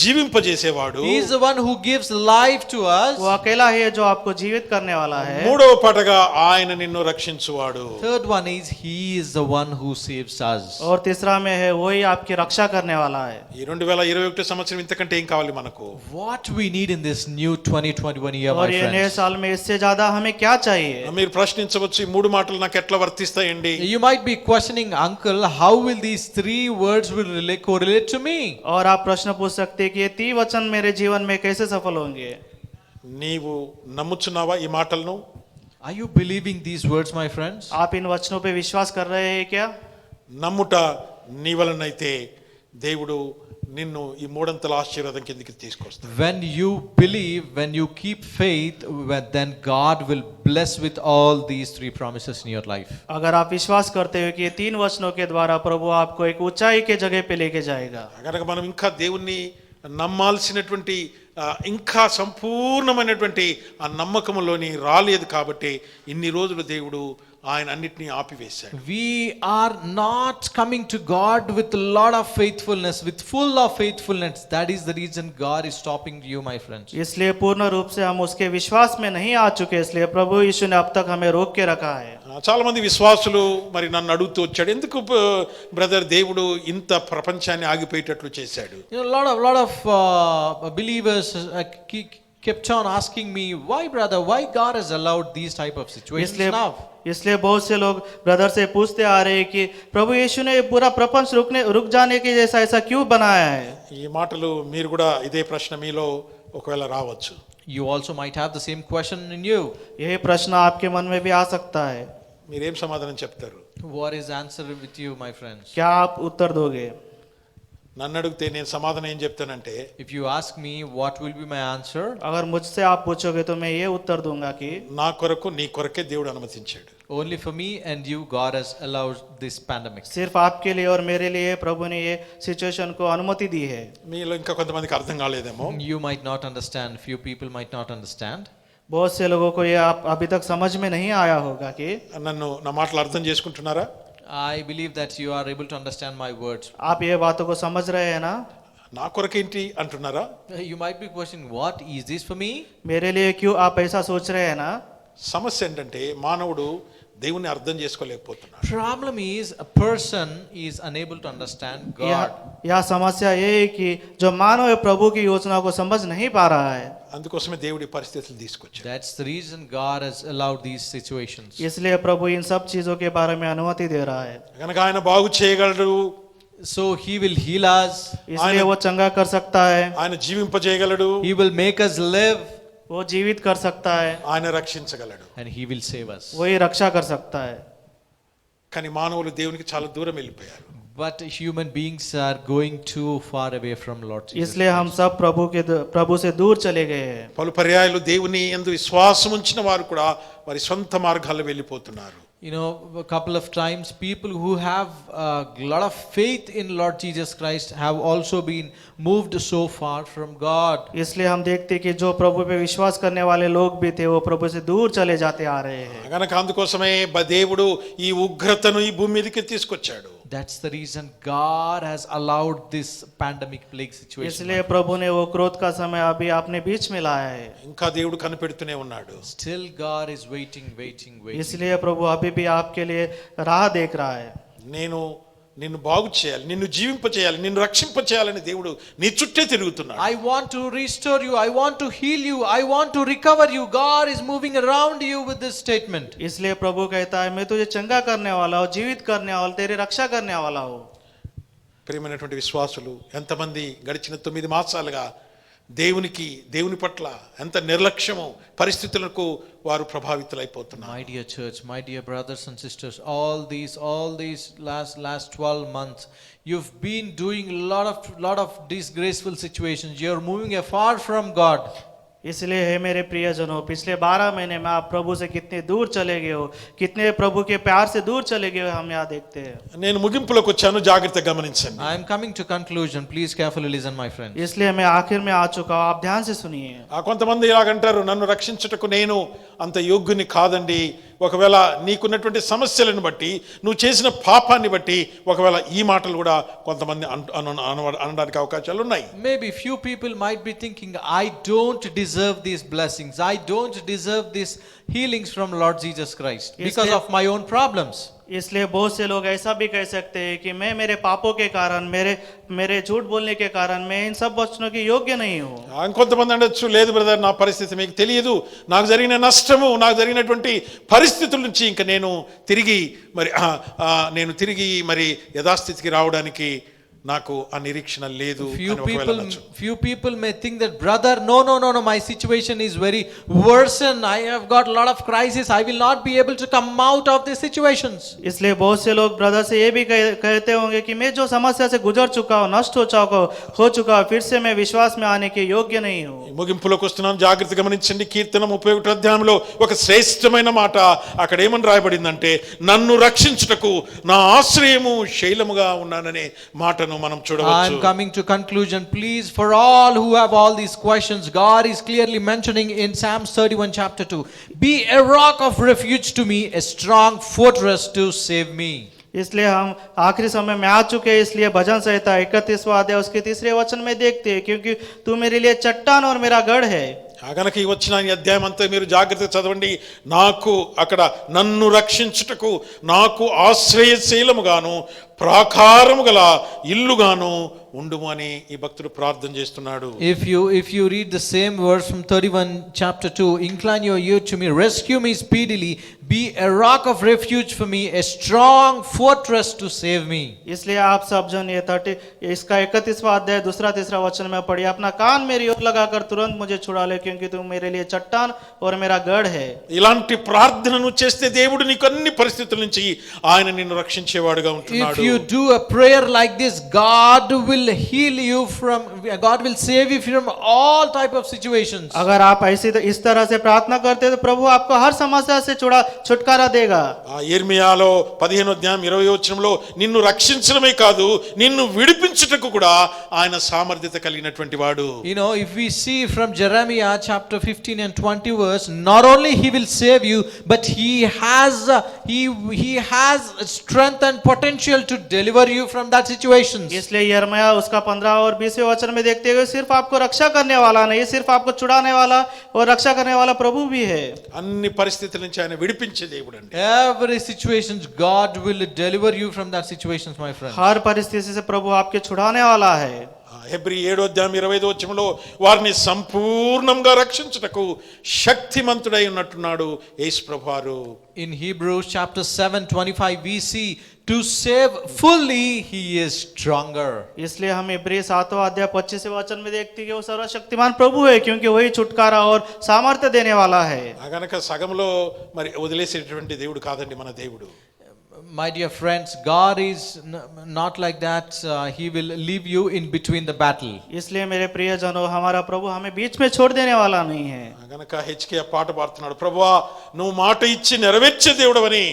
జీవింపజేసేవాడు.
He is the one who gives life to us.
वो अकेला ही है जो आपको जीवित करने वाला है।
మూడవ పాటగా ఆయన నిన్ను రక్షించువాడు.
Third one is he is the one who saves us.
और तीसरा में है वही आपकी रक्षा करने वाला है।
ఈ 2021 సంవత్సరం ఇంతకంటే ఏం కావాలి మనకు?
What we need in this new 2021 year, my
और ये नए
friends.
साल में इससे ज्यादा हमें क्या चाहिए?
మీరు ప్రశ్నించవచ్చు, ఈ మూడు మాటలు నాకు ఎట్లా వర్తిస్తాయండి?
You might be questioning, uncle, how will these three words will correlate to me?
और आप प्रश्न पूछ सकते हैं कि ये 3 वचन मेरे जीवन में कैसे सफल होंगे?
నీవు నమ్ముచున్నావా ఈ మాటలను?
Are you believing these words, my friends?
आप इन वचनों पे विश्वास कर रहे हैं क्या?
నమ్ముట నీ వలనైతే దేవుడు నిన్ను ఈ మూడంతల ఆశీర్వాదం కిందకి తీసుకొస్తాడు.
When you believe, when you keep faith, then God will bless with all these three promises in your life.
अगर आप विश्वास करते हो कि ये 3 वचनों के द्वारा प्रभु आपको एक ऊंचाई के जगह पे लेके जाएगा।
కనుక మనం ఇంకా దేవుణ్ణి నమ్మాల్సినటువంటి ఇంకా సంపూర్ణమైనటువంటి ఆ నమ్మకంలోని రాలేదు కాబట్టి ఇన్ని రోజులు దేవుడు ఆయన అన్నిటినీ ఆపివేశాడు.
We are not coming to God with a lot of faithfulness, with full of faithfulness. That is the reason God is stopping you, my friends.
इसलिए पूर्ण रूप से हम उसके विश्वास में नहीं आ चुके, इसलिए प्रभु यीशु ने अब तक हमें रोक के रखा है।
చాలా మంది విశ్వాసులు మరి నన్ను అడుగుతూ వచ్చాడు, ఎందుకు బ్రదర్ దేవుడు ఇంత ప్రపంచాన్ని ఆగిపోయేటట్లు చేశాడు?
You know, lot of believers kept on asking me, why brother, why God has allowed these type of situations now?
इसलिए बहुत से लोग ब्रदर से पूछते आ रहे हैं कि प्रभु यीशु ने पूरा प्रपंच रुक जाने के जैसा ऐसा क्यों बनाया है?
ఈ మాటలు మీరు కూడా ఇదే ప్రశ్న మీలో ఒకవేళ రావచ్చు.
You also might have the same question in you.
यही प्रश्न आपके मन में भी आ सकता है।
మీరేం సమాధానం చెప్తారు?
What is the answer with you, my friends?
क्या आप उत्तर दोगे?
నన్ను అడిగితే నేను సమాధానం ఏం చెప్తానంటే,
If you ask me what will be my answer,
अगर मुझसे आप पूछोगे तो मैं ये उत्तर दूंगा कि
నా కొరకు నీ కొరకే దేవుడు అనుమతించాడు.
only for me and you God has allowed this pandemic.
सिर्फ आपके लिए और मेरे लिए प्रभु ने ये सिचुएशन को अनुमति दी है।
మీలో ఇంకా కొంతమందికి అర్థం కాలేదేమో.
You might not understand, few people might not understand.
बहुत से लोगों को ये आप अभी तक समझ में नहीं आया होगा कि
నా మాటలు అర్థం చేసుకుంటున్నారా?
I believe that you are able to understand my words.
आप ये बातों को समझ रहे हैं ना?
నా కొరకేంటి అంటున్నారా?
You might be questioning, what is this for me?
मेरे लिए क्यों आप ऐसा सोच रहे हैं ना?
సమస్య ఏంటంటే మానవుడు దేవుణ్ణి అర్థం చేసుకోలేకపోతున్నాడు.
Problem is a person is unable to understand God.
यह समस्या ये है कि जो मानव प्रभु की योजना को समझ नहीं पा रहा है।
అందుకోసమే దేవుడి పరిస్థితులు తీసుకొచ్చాడు.
That's the reason God has allowed these situations.
इसलिए प्रभु इन सब चीजों के बारे में अनुमति दे रहा है।
కనుక ఆయన బాగు చేయగలడు,
So he will heal us,
इसलिए वो चंगा कर सकता है,
ఆయన జీవింపజేయగలడు,
he will make us live,
वो जीवित कर सकता है,
ఆయన రక్షించగలడు.
and he will save us.
वही रक्षा कर सकता है।
కానీ మానవులు దేవునికి చాలా దూరం వెళ్ళిపోయారు.
But human beings are going too far away from Lord Jesus.
इसलिए हम सब प्रभु से दूर चले गए हैं।
పలు పర్యాయాలు దేవుని యందు విశ్వాసం ఉంచిన వారు కూడా వారి సొంత మార్గాల్లో వెళ్ళిపోతున్నారు.
You know, a couple of times people who have a lot of faith in Lord Jesus Christ have also been moved so far from God.
इसलिए हम देखते हैं कि जो प्रभु पे विश्वास करने वाले लोग भी थे वो प्रभु से दूर चले जाते आ रहे हैं।
గనక అందుకోసమే దేవుడు ఈ ఉగ్రతను ఈ భూమి మీదకి తీసుకొచ్చాడు.
That's the reason God has allowed this pandemic plague situation.
इसलिए प्रभु ने वो क्रोध का समय अभी अपने बीच में लाया है।
ఇంకా దేవుడు కనిపెడుతూనే ఉన్నాడు.
Still God is waiting.
इसलिए प्रभु अभी भी आपके लिए राह देख रहा है।
నేను నిన్ను బాగు చేయాలి, నిన్ను జీవింప చేయాలి, నిన్ను రక్షింప చేయాలని దేవుడు నీ చుట్టే తిరుగుతున్నాడు.
I want to restore you. I want to heal you. I want to recover you. God is moving around you with this statement.
इसलिए प्रभु कहता है मैं तुझे चंगा करने वाला हूँ, जीवित करने वाला, तेरी रक्षा करने वाला हूँ।
ప్రియమైనటువంటి విశ్వాసులు, ఎంతమంది గడిచిన 9 మాసాలుగా దేవుని పట్ల ఎంత నిర్లక్ష్యమో పరిస్థితులకు వారు ప్రభావితులైపోతున్నారు.
My dear church, my dear brothers and sisters, all these last 12 months, you've been doing lot of disgraceful situations. You're moving far from God.
इसलिए हे मेरे प्रियजनों, पिछले 12 महीने में आप प्रभु से कितने दूर चले गए हो, कितने प्रभु के प्यार से दूर चले गए हो, हम यहाँ देखते हैं।
నేను ముగింపులోకి వచ్చాను, జాగ్రత్తగా గమనించండి.
I am coming to conclusion. Please carefully listen, my friends.
इसलिए मैं आखिर में आ चुका हूँ, आप ध्यान से सुनिए।
కొంతమంది ఇలాగంటారు, నన్ను రక్షించుటకు నేను అంత యోగ్యుని కాదండి. ఒకవేళ నీకున్నటువంటి సమస్యలను బట్టి, నువ్వు చేసిన పాపాన్ని బట్టి ఒకవేళ ఈ మాటలు కూడా కొంతమంది అనడానికి అవకాశాలు ఉన్నాయి.
Maybe few people might be thinking, I don't deserve these blessings. I don't deserve these healings from Lord Jesus Christ because of my own problems.
इसलिए बहुत से लोग ऐसा भी कह सकते हैं कि मैं मेरे पापों के कारण, मेरे झूठ बोलने के कारण मैं इन सब वचनों की योग्य नहीं हूँ।
ఇంకొంతమంది అనొచ్చు, లేదు బ్రదర్, నా పరిస్థితి మీకు తెలియదు, నాకు జరిగిన నష్టము, నాకు జరిగినటువంటి పరిస్థితుల నుంచి ఇంకా నేను తిరిగి మరి యథాస్థితికి రావడానికి నాకు ఆ నిరీక్షణ లేదు.
Few people may think that, brother, no, my situation is very worsened. I have got a lot of crisis. I will not be able to come out of these situations.
इसलिए बहुत से लोग ब्रदर से ये भी कहते होंगे कि मैं जो समस्या से गुजर चुका हूँ, नष्ट हो चुका हूँ, फिर से मैं विश्वास में आने के योग्य नहीं हूँ।
ముగింపులోకి వస్తున్నాను, జాగ్రత్తగా గమనించండి. కీర్తన 31వ అధ్యాయంలో ఒక శ్రేష్టమైన మాట అక్కడ ఏమని రాయబడిందంటే, నన్ను రక్షించుటకు నా ఆశ్రయము శైలముగా ఉన్నాననే మాటను మనం చూడవచ్చు.
I am coming to conclusion. Please, for all who have all these questions, God is clearly mentioning in Psalms 31 chapter 2, be a rock of refuge to me, a strong fortress to save me.
इसलिए हम आखिरी समय में आ चुके हैं। इसलिए भजन संहिता 31वां अध्याय उसके 3रे वचन में देखते हैं, क्योंकि तू मेरे लिए चट्टान और मेरा गढ़ है।
గనక ఈ వచ్చిన ఈ అధ్యాయం అంతా మీరు జాగ్రత్తగా చదవండి. నాకు అక్కడ నన్ను రక్షించుటకు నాకు ఆశ్రయశీలముగాను ప్రాకారము గల ఇల్లుగాను ఉండుము అని ఈ భక్తుడు ప్రార్థన చేస్తున్నాడు.
If you read the same verse from 31 chapter 2, incline your ear to me, rescue me speedily, be a rock of refuge for me, a strong fortress to save me.
इसलिए आप सब जन ये 30 इसका 31वां अध्याय 2-3 वचन में पढ़िए, अपना कान मेरी ओर लगाकर तुरंत मुझे छुड़ा ले, क्योंकि तुम मेरे लिए चट्टान और मेरा गढ़ है।
ఇలాంటి ప్రార్థనను చేస్తే దేవుడు నీకు అన్ని పరిస్థితుల నుంచి ఆయన నిన్ను రక్షించేవాడుగా ఉంటున్నాడు.
If you do a prayer like this, God will save you from all type of situations.
अगर आप इस तरह से प्रार्थना करते हैं तो प्रभु आपको हर समस्या से छुटकारा देगा।
యెర్మీయాలో 15వ అధ్యాయం 20వ వచనంలో నిన్ను రక్షించడమే కాదు నిన్ను విడిపించుటకు కూడా ఆయన సామర్థ్యత కలిగినటువంటి వాడు.
You know, if we see from Jeremiah chapter 15 and 20 verse, not only he will save you, but he has strength and potential to deliver you from that situation.
इसलिए यिर्मयाह उसका 15 और 20वें वचन में देखते हुए सिर्फ आपको रक्षा करने वाला नहीं, सिर्फ आपको छुड़ाने वाला और रक्षा करने वाला प्रभु भी है।
అన్ని పరిస్థితుల నుంచి ఆయన విడిపించే దేవుడు అండి.
Every situations God will deliver you from that situations, my friend.
हर परिस्थिति से प्रभु आपके छुड़ाने वाला है।
హెబ్రీ 7వ అధ్యాయం 25వ వచనంలో వారిని సంపూర్ణంగా రక్షించుటకు శక్తిమంతుడై ఉన్నట్టున్నాడు యేసు ప్రభువారు.
In Hebrews chapter 7:25 we see, to save fully he is stronger.
इसलिए हम इब्री 7वां अध्याय 25वें वचन में देखते हैं कि वो सर्वशक्तिमान प्रभु है, क्योंकि वही छुटकारा और सामर्थ्य देने वाला है।
గనక సగంలో మరి వదిలేసేటువంటి దేవుడు కాదండి మన దేవుడు.
My dear friends, God is not like that. He will leave you in between the battle.
इसलिए मेरे प्रियजनों, हमारा प्रभु हमें बीच में छोड़ देने वाला नहीं है।
గనక హెచ్కేయ పాట పాడుతున్నాడు, ప్రభువా నువ్వు మాట ఇచ్చి నెరవేర్చే దేవుడవని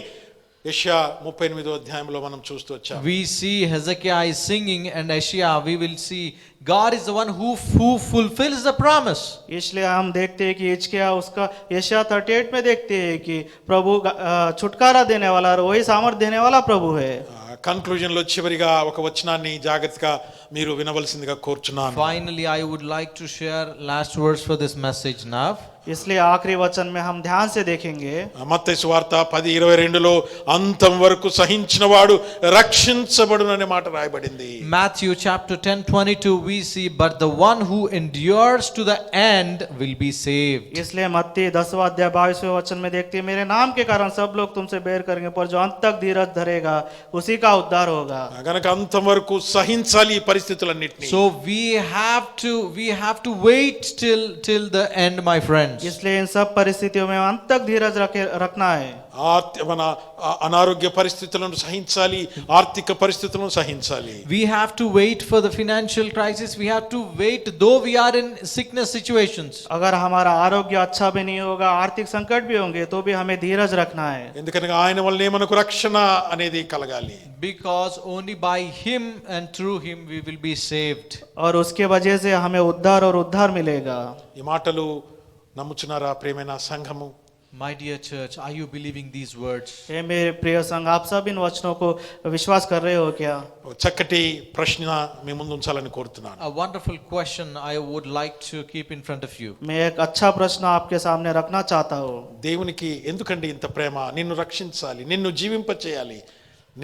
యెషయా 38వ అధ్యాయంలో మనం చూస్తూ వచ్చాం.
We see Hezekiah is singing, and Isaiah we will see God is the one who fulfills the promise.
इसलिए हम देखते हैं कि हिजकिय्याह उसका यशायाह 38 में देखते हैं कि प्रभु छुटकारा देने वाला और वही सामर्थ देने वाला प्रभु है.
కన్క్లూజన్ లో చివరిగా ఒక వచనాన్ని జాగ్రత్తగా మీరు వినవలసిందిగా కోరుచున్నాను.
Finally, I would like to share last words for this message now.
इसलिए आखिरी वचन में हम ध्यान से देखेंगे.
మత్తయి సువార్త 10:22లో అంతం వరకు సహించిన వాడు రక్షించబడుననే మాట రాయబడింది.
Matthew chapter 10:22 we see, but the one who endures to the end will be saved.
इसलिए मत्ती 10वां अध्याय 22वें वचन में देखते हैं, मेरे नाम के कारण सब लोग तुमसे बैर करेंगे पर जो अंत तक धीरज धरेगा उसी का उद्धार होगा.
గనక అంతం వరకు సహించాలి ఈ పరిస్థితులన్నిటిని.
So we have to wait till the end, my friends.
इसलिए इन सब परिस्थितियों में अंत तक धीरज रखना है.
మన అనారోగ్య పరిస్థితులను సహించాలి, ఆర్థిక పరిస్థితులను సహించాలి.
We have to wait for the financial crisis. We have to wait though we are in sickness situations.
अगर हमारा आरोग्य अच्छा भी नहीं होगा, आर्थिक संकट भी होंगे, तो भी हमें धीरज रखना है.
ఎందుకనగా ఆయన వల్లనే మనకు రక్షణ అనేది కలగాలి.
Because only by him and through him we will be saved.
और उसके वजह से हमें उद्धार और उद्धार मिलेगा.
ఈ మాటలు నమ్ముచున్నారా ప్రియమైన సంఘము?
My dear church, are you believing these words?
हे मेरे प्रिय संघ, आप सब इन वचनों को विश्वास कर रहे हो क्या?
చక్కటి ప్రశ్న మీ ముందు ఉంచాలని కోరుతున్నాను.
A wonderful question I would like to keep in front of you.
मैं एक अच्छा प्रश्न आपके सामने रखना चाहता हूँ.
దేవునికి ఎందుకండి ఇంత ప్రేమ? నిన్ను రక్షించాలి, నిన్ను జీవింప చేయాలి,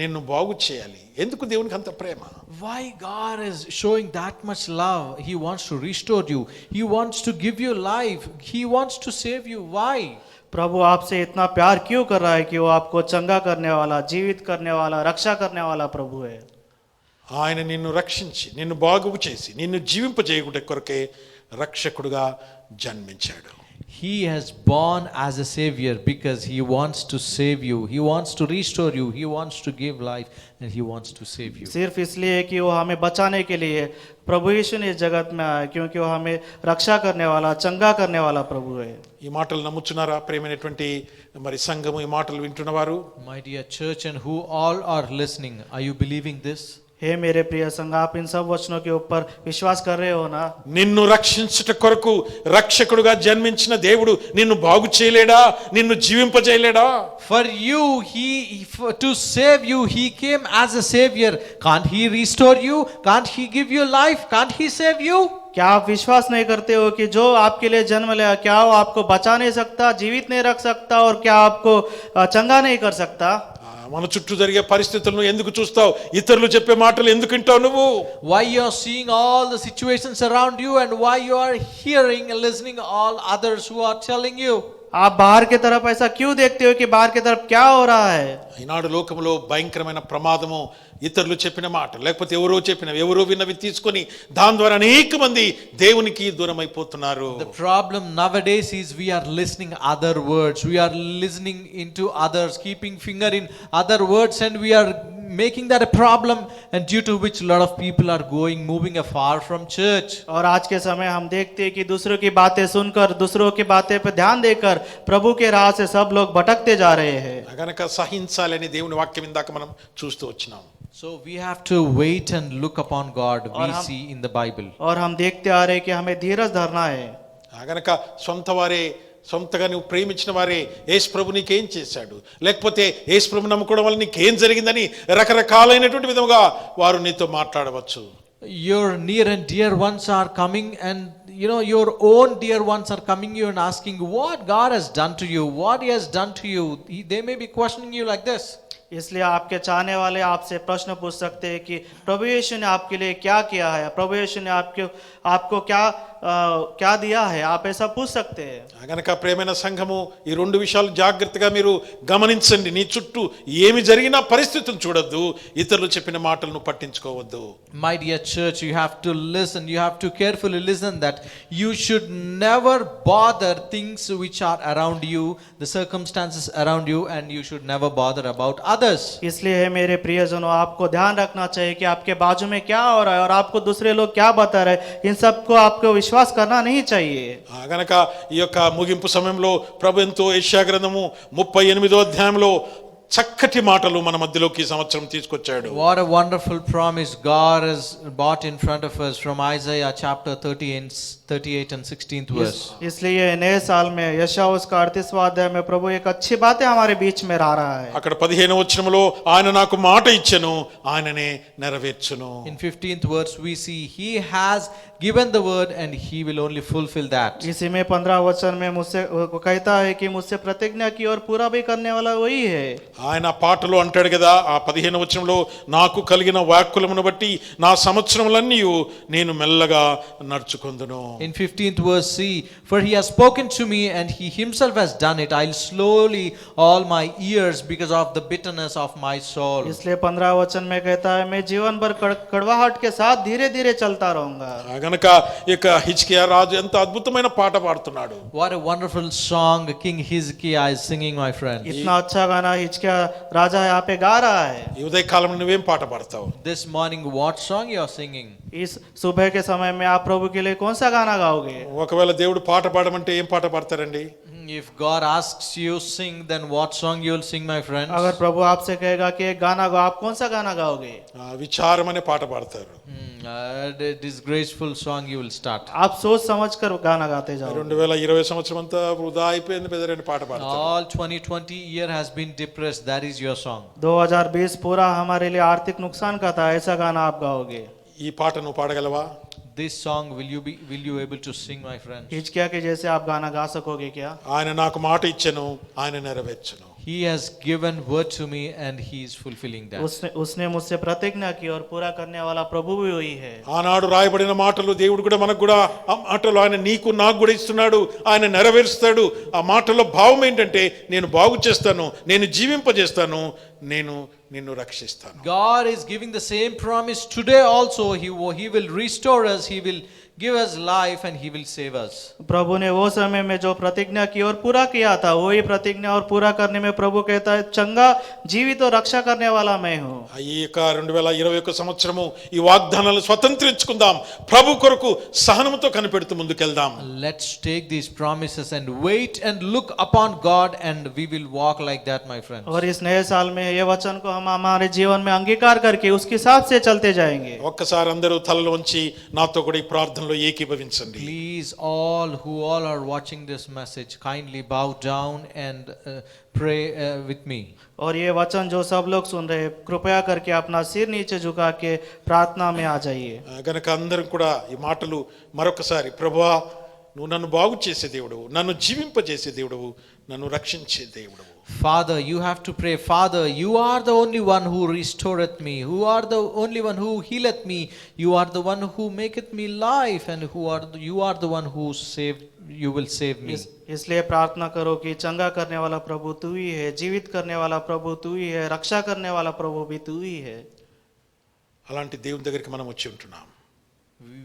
నిన్ను బాగు చేయాలి. ఎందుకు దేవునికి అంత ప్రేమ?
Why God is showing that much love? He wants to restore you. He wants to give you life. He wants to save you. Why?
प्रभु आपसे इतना प्यार क्यों कर रहा है कि वो आपको चंगा करने वाला, जीवित करने वाला, रक्षा करने वाला प्रभु है.
ఆయన నిన్ను రక్షించి, నిన్ను బాగు చేసి, నిన్ను జీవింప చేయకుట కొరకే రక్షకుడుగా జన్మించాడు.
He has born as a savior because he wants to save you. He wants to restore you. He wants to give life and he wants to save you.
सिर्फ इसलिए कि वो हमें बचाने के लिए प्रभु यीशु ने इस जगत में आया, क्योंकि वो हमें रक्षा करने वाला, चंगा करने वाला प्रभु है.
ఈ మాటలు నమ్ముచున్నారా ప్రియమైనటువంటి మరి సంఘము? ఈ మాటలు వింటున్నవారు,
My dear church and who all are listening, are you believing this?
हे मेरे प्रिय संघ, आप इन सब वचनों के ऊपर विश्वास कर रहे हो ना?
నిన్ను రక్షించుట కొరకు రక్షకుడుగా జన్మించిన దేవుడు నిన్ను బాగు చేయలేడా? నిన్ను జీవింప చేయలేడా?
For you, to save you, he came as a savior. Can't he restore you? Can't he give you life? Can't he save you?
क्या आप विश्वास नहीं करते हो कि जो आपके लिए जन्म लिया, क्या वो आपको बचा नहीं सकता, जीवित नहीं रख सकता और क्या आपको चंगा नहीं कर सकता?
మన చుట్టూ జరిగే పరిస్థితులను ఎందుకు చూస్తావు? ఇతరులు చెప్పే మాటలు ఎందుకు వింటావు నువ్వు?
Why you are seeing all the situations around you and why you are hearing and listening all others who are telling you?
आप बाहर की तरफ ऐसा क्यों देखते हो कि बाहर की तरफ क्या हो रहा है?
ఈనాడు లోకంలో భయంకరమైన ప్రమాదము ఇతరులు చెప్పిన మాట, లేకపోతే ఎవరో విన్నవి తీసుకొని దాని ద్వారా అనేక మంది దేవునికి దూరం అయిపోతున్నారు.
The problem nowadays is we are listening other words. We are listening into others, keeping finger in other words, and we are making that a problem, and due to which a lot of people are moving afar from church.
और आज के समय हम देखते हैं कि दूसरों की बातें सुनकर, दूसरों की बातें पे ध्यान देकर प्रभु के राह से सब लोग भटकते जा रहे हैं.
గనక సహించాలని దేవుని వాక్యం ఇందాక మనం చూస్తూ వచ్చినాం.
So we have to wait and look upon God. We see in the Bible.
और हम देखते आ रहे हैं कि हमें धीरज धरना है.
గనక సొంతగా నువ్వు ప్రేమించిన వారే యేసు ప్రభు నీకేం చేశాడు, లేకపోతే యేసు ప్రభు నమ్ముకోవడం వల్ల నీకేం జరిగిందని రకరకాలైనటువంటి విధంగా వారు నీతో మాట్లాడవచ్చు.
Your near and dear ones are coming, and your own dear ones are coming you and asking what God has done to you, what he has done to you. They may be questioning you like this.
इसलिए आपके चाहने वाले आपसे प्रश्न पूछ सकते हैं कि प्रभु यीशु ने आपके लिए क्या किया है, प्रभु यीशु ने आपको क्या दिया है, आप ऐसा पूछ सकते हैं.
గనక ప్రేమైన సంఘము, ఈ రెండు విషయాలు జాగ్రత్తగా మీరు గమనించండి. నీ చుట్టూ ఏమి జరిగినా పరిస్థితులను చూడొద్దు, ఇతరులు చెప్పిన మాటలను పట్టించుకోవద్దు.
My dear church, you have to listen, you have to carefully listen that you should never bother things which are around you, the circumstances around you, and you should never bother about others.
इसलिए है मेरे प्रियजनों, आपको ध्यान रखना चाहिए कि आपके बाजू में क्या हो रहा है और आपको दूसरे लोग क्या बता रहे हैं, इन सब को आपको विश्वास करना नहीं चाहिए.
గనక ఈ యొక్క ముగింపు సమయంలో ప్రభు ఎంతో యెషయా గ్రంథము 38వ అధ్యాయంలో చక్కటి మాటలు మన మధ్యలోకి ఈ సంవత్సరం తీసుకొచ్చాడు.
What a wonderful promise God has brought in front of us from Isaiah chapter 38 and 16th verse.
इसलिए नए साल में यशायाह उसका 38वां अध्याय में प्रभु एक अच्छी बातें हमारे बीच में ला रहा है।
అక్కడ 15వ వచనంలో ఆయన నాకు మాట ఇచ్చెను ఆయననే నెరవేర్చును.
In 15th verse we see he has given the word and he will only fulfill that.
इसी में 15 वचन में मुझसे वो कहता है कि मुझसे प्रतिज्ञा की और पूरा भी करने वाला वही है।
ఆయన పాటలో అంటాడు కదా ఆ 15వ వచనంలో నాకు కలిగిన వాక్కులమును బట్టి నా సంవత్సరములన్నీ నేను మెల్లగా నడుచుకొందును.
In 15th verse see, for he has spoken to me and he himself has done it. I'll slowly all my years because of the bitterness of my soul.
इसलिए 15 वचन में कहता है मैं जीवन भर कड़वाहट के साथ धीरे धीरे चलता रहूंगा।
గనుక ఇక హిజ్కియా రాజు ఎంత అద్భుతమైన పాట పాడుతున్నాడు.
What a wonderful song King Hezekiah is singing, my friend.
इतना अच्छा गाना हिजकिय्याह राजा यहाँ पे गा रहा है।
ఈ ఉదయకాలం నువ్వేం పాట పాడతావు?
This morning what song you are singing?
इस सुबह के समय में आप प्रभु के लिए कौन सा गाना गाओगे?
ఒకవేళ దేవుడు పాట పాడమంటే ఏం పాట పాడతారండి?
If God asks you sing, then what song you will sing, my friends?
अगर प्रभु आपसे कहेगा कि एक गाना गाओ, आप कौन सा गाना गाओगे?
విచారం అనే పాట పాడతారు.
A disgraceful song you will start.
आप सोच समझ कर गाना गाते जाओ।
2020 సంవత్సరం అంతా వృధా అయిపోయింది బెదరని పాట పాడతారు.
All 2020 year has been depressed. That is your song.
2020 पूरा हमारे लिए आर्थिक नुकसान का था, ऐसा गाना आप गाओगे?
ఈ పాట నువ్వు పాడగలవా?
This song will you able to sing, my friends?
हिजकिय्याह के जैसे आप गाना गा सकोगे क्या?
ఆయన నాకు మాట ఇచ్చెను ఆయన నెరవేర్చును.
He has given word to me and he is fulfilling that.
उसने मुझसे प्रतिज्ञा की और पूरा करने वाला प्रभु भी वही है।
ఆనాడు రాయబడిన మాటలు దేవుడు కూడా మనకు కూడా ఆ మాటలు ఆయన నీకు నాకు కూడా ఇస్తున్నాడు ఆయన నెరవేరుస్తాడు. ఆ మాటలో భావం ఏంటంటే నేను బాగు చేస్తాను నేను జీవింపజేస్తాను నేను నిన్ను రక్షిస్తాను.
God is giving the same promise today also. He will restore us, he will give us life and he will save us.
प्रभु ने वो समय में जो प्रतिज्ञा की और पूरा किया था वही प्रतिज्ञा और पूरा करने में प्रभु कहता है चंगा जीवित और रक्षा करने वाला मैं हूँ।
ఈ యొక్క 2021 సంవత్సరము ఈ వాగ్దానాలను స్వతంత్రించుకుందాం. ప్రభు కొరకు సహనముతో కనిపెడుతూ ముందుకెళ్దాం.
Let's take these promises and wait and look upon God and we will walk like that, my friends.
और इस नए साल में ये वचन को हम हमारे जीवन में अंगीकार करके उसके हिसाब से चलते जाएंगे।
ఒక్కసారి అందరూ తలలు వంచి నాతో కూడా ఈ ప్రార్థనలో ఏకీభవించండి.
Please all who all are watching this message kindly bow down and pray with me.
और ये वचन जो सब लोग सुन रहे हैं कृपया करके अपना सिर नीचे झुका के प्रार्थना में आ जाइए।
గనుక అందరం కూడా ఈ మాటలు మరొకసారి ప్రభువా నువ్వు నన్ను బాగు చేసే దేవుడవు నన్ను జీవింపజేసే దేవుడవు నన్ను రక్షించే దేవుడవు.
Father, you have to pray, Father, you are the only one who restoreth me, who are the only one who healeth me, you are the one who maketh me life, and you are the one who you will save me.
इसलिए प्रार्थना करो कि चंगा करने वाला प्रभु तू ही है, जीवित करने वाला प्रभु तू ही है, रक्षा करने वाला प्रभु भी तू ही है।
అలాంటి దేవుని దగ్గరికి మనం వచ్చి ఉంటున్నాం.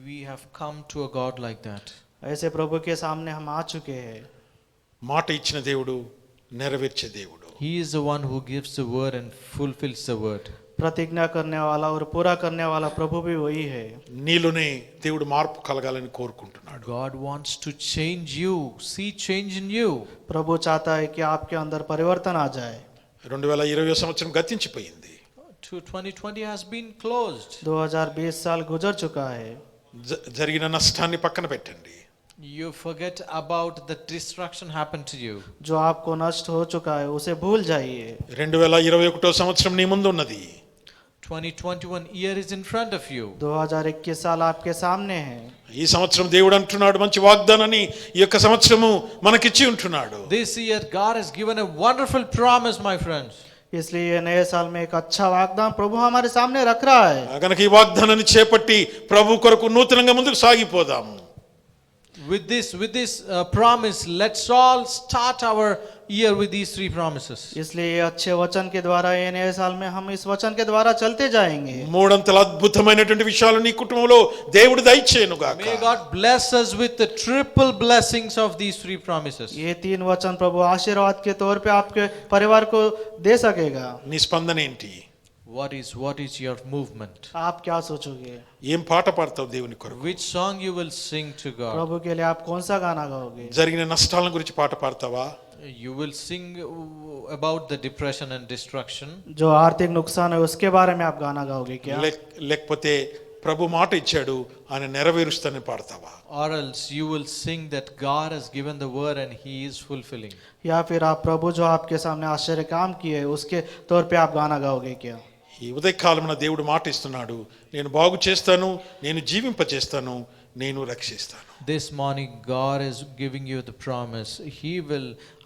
We have come to a God like that.
ऐसे प्रभु के सामने हम आ चुके हैं।
మాట ఇచ్చిన దేవుడు నెరవేర్చే దేవుడు.
He is the one who gives the word and fulfills the word.
प्रतिज्ञा करने वाला और पूरा करने वाला प्रभु भी वही है।
నీలోనే దేవుడు మార్పు కలగాలని కోరుకుంటున్నాడు.
God wants to change you, see change in you.
प्रभु चाहता है कि आपके अंदर परिवर्तन आ जाए।
2020 సంవత్సరం గతించిపోయింది.
2020 has been closed.
2020 साल गुजर चुका है।
జరిగిన నష్టాన్ని పక్కన పెట్టండి.
You forget about the destruction happened to you.
जो आपको नष्ट हो चुका है उसे भूल जाइए।
2021 సంవత్సరం నీ ముందు ఉన్నది.
2021 year is in front of you.
2021 साल आपके सामने है।
ఈ సంవత్సరం దేవుడు అంటున్నాడు మంచి వాగ్దానాన్ని ఈ యొక్క సంవత్సరము మనకిచ్చి ఉంటున్నాడు.
This year God has given a wonderful promise, my friends.
इसलिए नए साल में एक अच्छा वाग्दान प्रभु हमारे सामने रख रहा है।
కనుక ఈ వాగ్దానాన్ని చేపట్టి ప్రభు కొరకు నూతనంగా ముందుకు సాగిపోదాం.
With this promise, let's all start our year with these three promises.
इसलिए ये अच्छे वचन के द्वारा ये नए साल में हम इस वचन के द्वारा चलते जाएंगे।
మూడంతల అద్భుతమైనటువంటి విషయాలు నీ కుటుంబంలో దేవుడు దయచేయును గాక.
May God bless us with the triple blessings of these three promises.
ये तीन वचन प्रभु आशीर्वाद के तौर पे आपके परिवार को दे सकेगा।
నీ స్పందన ఏంటి?
What is your movement?
आप क्या सोचोगे?
ఏం పాట పాడతావు దేవుని కొరకు?
Which song you will sing to God?
प्रभु के लिए आप कौन सा गाना गाओगे?
జరిగిన నష్టాల గురించి పాట పాడతావా?
You will sing about the depression and destruction.
जो आर्थिक नुकसान है उसके बारे में आप गाना गाओगे क्या?
లేకపోతే ప్రభు మాట ఇచ్చాడు ఆయన నెరవేరుస్తానని పాడతావా?
Or else you will sing that God has given the word and he is fulfilling.
या फिर आप प्रभु जो आपके सामने आश्चर्य काम किए उसके तौर पे आप गाना गाओगे क्या?
ఈ ఉదయకాలమున దేవుడు మాట ఇస్తున్నాడు, నేను బాగు చేస్తాను, నేను జీవింపచేస్తాను, నేను రక్షిస్తాను.
This morning God is giving you the promise.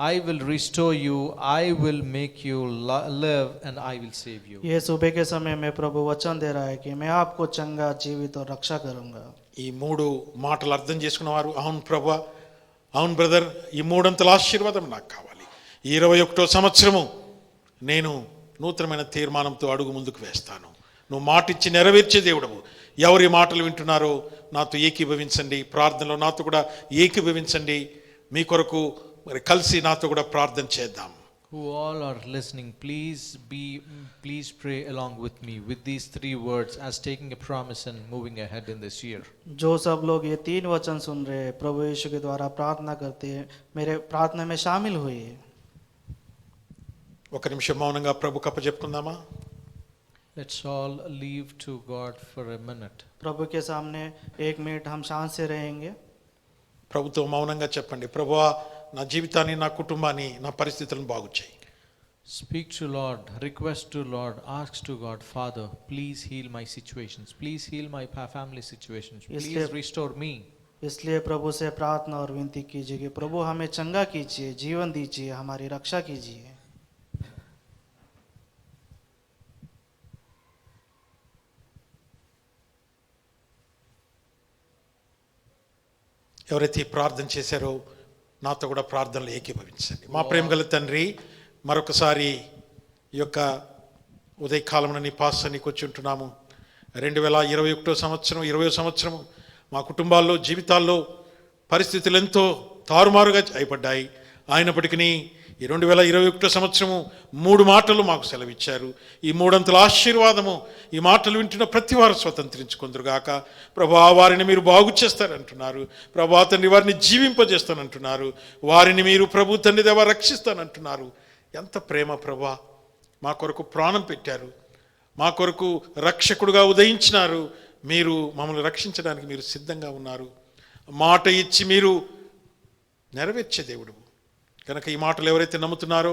I will restore you, I will make you live and I will save you.
ये सुबह के समय में प्रभु वचन दे रहा है कि मैं आपको चंगा जीवित और रक्षा करूंगा.
ఈ మూడు మాటలు అర్థం చేసుకున్నవారు, అవును ప్రభువా, అవును బ్రదర్, ఈ మూడంతల ఆశీర్వాదం నాకు కావాలి. ఈ 21వ సంవత్సరము నేను నూతనమైన తీర్మానంతో అడుగు ముందుకు వేస్తాను. నువ్వు మాట ఇచ్చి నెరవేర్చే దేవుడవు. ఎవరి మాటలు వింటున్నారో నాతో ఏకీభవించండి, ప్రార్థనలో నాతో కూడా ఏకీభవించండి. మీ కొరకు మరి కలిసి నాతో కూడా ప్రార్థన చేద్దాం.
Who all are listening, please pray along with me with these 3 words as taking a promise and moving ahead in this year.
जो सब लोग ये 3 वचन सुन रहे हैं, प्रभु यीशु के द्वारा प्रार्थना करते हैं, मेरे प्रार्थना में शामिल हुए.
ఒక నిమిషం మౌనంగా ప్రభుకు అప్పచెప్పుకుందామా?
Let's all leave to God for a minute.
प्रभु के सामने 1 मिनट हम शांत से रहेंगे.
ప్రభుతో మౌనంగా చెప్పండి, ప్రభువా నా జీవితాన్ని, నా కుటుంబాన్ని, నా పరిస్థితులను బాగు చేయి.
Speak to Lord, request to Lord, ask to God, Father, please heal my situations, please heal my family situations, please restore me.
इसलिए प्रभु से प्रार्थना और विनती कीजिए कि प्रभु हमें चंगा कीजिए, जीवन दीजिए, हमारी रक्षा कीजिए.
ఎవరైతే ప్రార్థన చేశారో నాతో కూడా ప్రార్థనలు ఏకీభవించండి. మా ప్రేమ గల తండ్రి, మరొకసారి ఈ యొక్క ఉదయకాలమున నీ పాసానికి వచ్చి ఉంటున్నాము. 2021 సంవత్సరం, 20వ సంవత్సరం మా కుటుంబాల్లో, జీవితాల్లో పరిస్థితులు ఎంతో తారుమారుగా అయిపడ్డాయి. అయినప్పటికీ ఈ 2021 సంవత్సరము 3 మాటలు మాకు సెలవిచ్చారు. ఈ 3 ఆశీర్వాదము ఈ మాటలు వింటున్న ప్రతి వారు స్వతంత్రించుకుందరుగాక. ప్రభువా, వారిని మీరు బాగు చేస్తారంటున్నారు. ప్రభువా తండ్రి, వారిని జీవింపజేస్తానంటున్నారు. వారిని మీరు ప్రభు తండ్రి దేవా రక్షిస్తానంటున్నారు. ఎంత ప్రేమ ప్రభువా! మా కొరకు ప్రాణం పెట్టారు, మా కొరకు రక్షకుడుగా ఉదయించినారు. మీరు మమ్మల్ని రక్షించడానికి మీరు సిద్ధంగా ఉన్నారు. మాట ఇచ్చి మీరు నెరవేర్చే దేవుడు కనుక ఈ మాటలు ఎవరైతే నమ్ముతున్నారో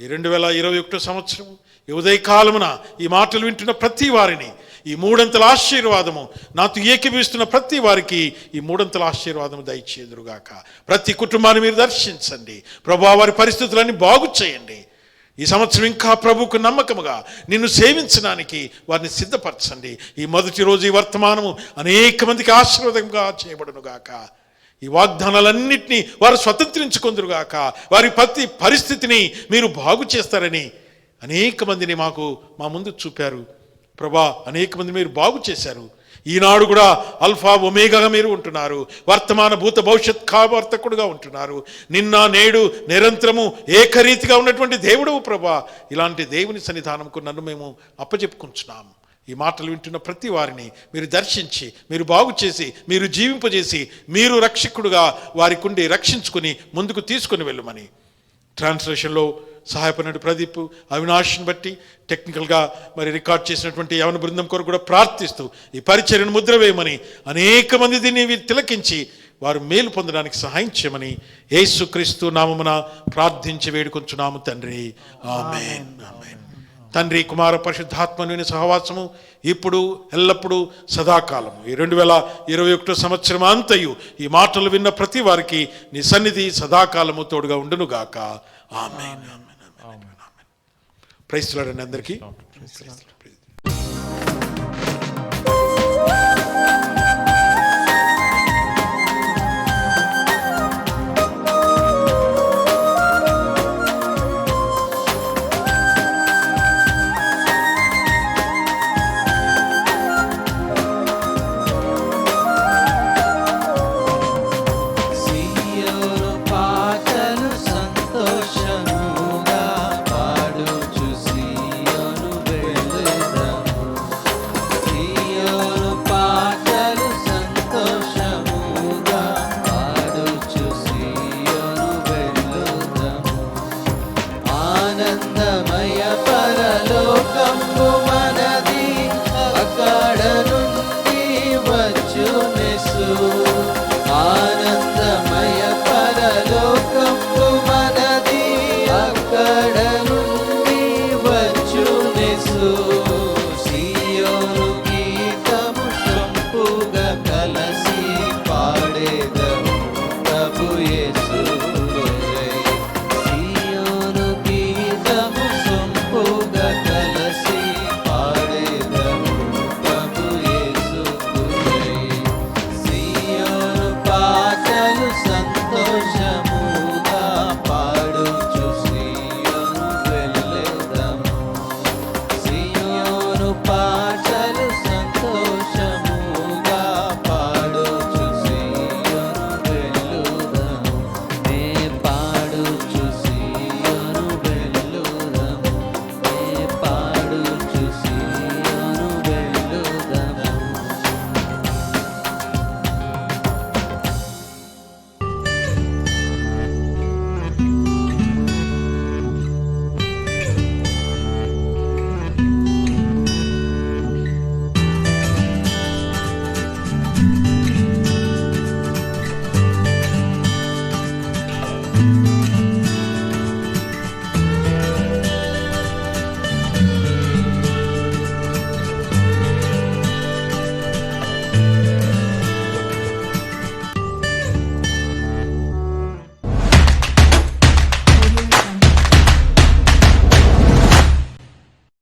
ఈ 2021 సంవత్సరం ఈ ఉదయకాలమున ఈ మాటలు వింటున్న ప్రతి వారిని ఈ 3 ఆశీర్వాదము నాతో ఏకీభవిస్తున్న ప్రతి వారికి ఈ 3 ఆశీర్వాదము దయచేదురుగాక. ప్రతి కుటుంబాన్ని మీరు దర్శించండి ప్రభువా, వారి పరిస్థితులన్నీ బాగు చేయండి. ఈ సంవత్సరం ఇంకా ప్రభువుకు నమ్మకముగా నిన్ను సేవించడానికి వారిని సిద్ధపరచండి. ఈ మొదటి రోజు ఈ వర్తమానము అనేక మందికి ఆశీర్వాదంగా చేయబడునుగాక. ఈ వాగ్దానాలన్నింటినీ వారు స్వతంత్రించుకుందురుగాక. వారి ప్రతి పరిస్థితిని మీరు బాగు చేస్తారని అనేక మందిని మా ముందు చూపారు ప్రభా. అనేక మంది మీరు బాగు చేశారు. ఈనాడు కూడా అల్ఫా ఒమేగాగా మీరు ఉంటున్నారు. వర్తమాన భూత భవిష్యత్ కావర్తకుడుగా ఉంటున్నారు. నిన్న నేడు నిరంతరము ఏకరీతిగా ఉన్నటువంటి దేవుడవు ప్రభా. ఇలాంటి దేవుని సన్నిధానంకు నన్ను మేము అప్పచెప్పుకుంటున్నాము. ఈ మాటలు వింటున్న ప్రతి వారిని మీరు దర్శించి, మీరు బాగు చేసి, మీరు జీవింపజేసి, మీరు రక్షకుడుగా వారికి ఉండి రక్షించుకుని ముందుకు తీసుకుని వెళ్ళమని ట్రాన్స్లేషన్లో సహాయపడిన ప్రదీప్, అవినాష్ని బట్టి టెక్నికల్గా మరి రికార్డ్ చేసినటువంటి యవన బృందం కొరకు కూడా ప్రార్థిస్తూ ఈ పరిచర్యను ముద్ర వేయమని, అనేక మంది దీన్ని తిలకించి వారు మేలు పొందడానికి సహాయం చేయమని యేసుక్రీస్తు నామమున ప్రార్థించి వేడుకొంచున్నాము తండ్రి. ఆమేన్. ఆమేన్. తండ్రి, కుమార పరిశుద్ధాత్మని సహవాసము ఇప్పుడు ఎల్లప్పుడూ సదాకాలము ఈ 2021 సంవత్సరం అంతయు ఈ మాటలు విన్న ప్రతి వారికి నీ సన్నిధి సదాకాలము తోడుగా ఉండునుగాక. ఆమేన్. ఆమేన్. ఆమేన్. ప్రైజ్ లార్డ్ అందరికీ.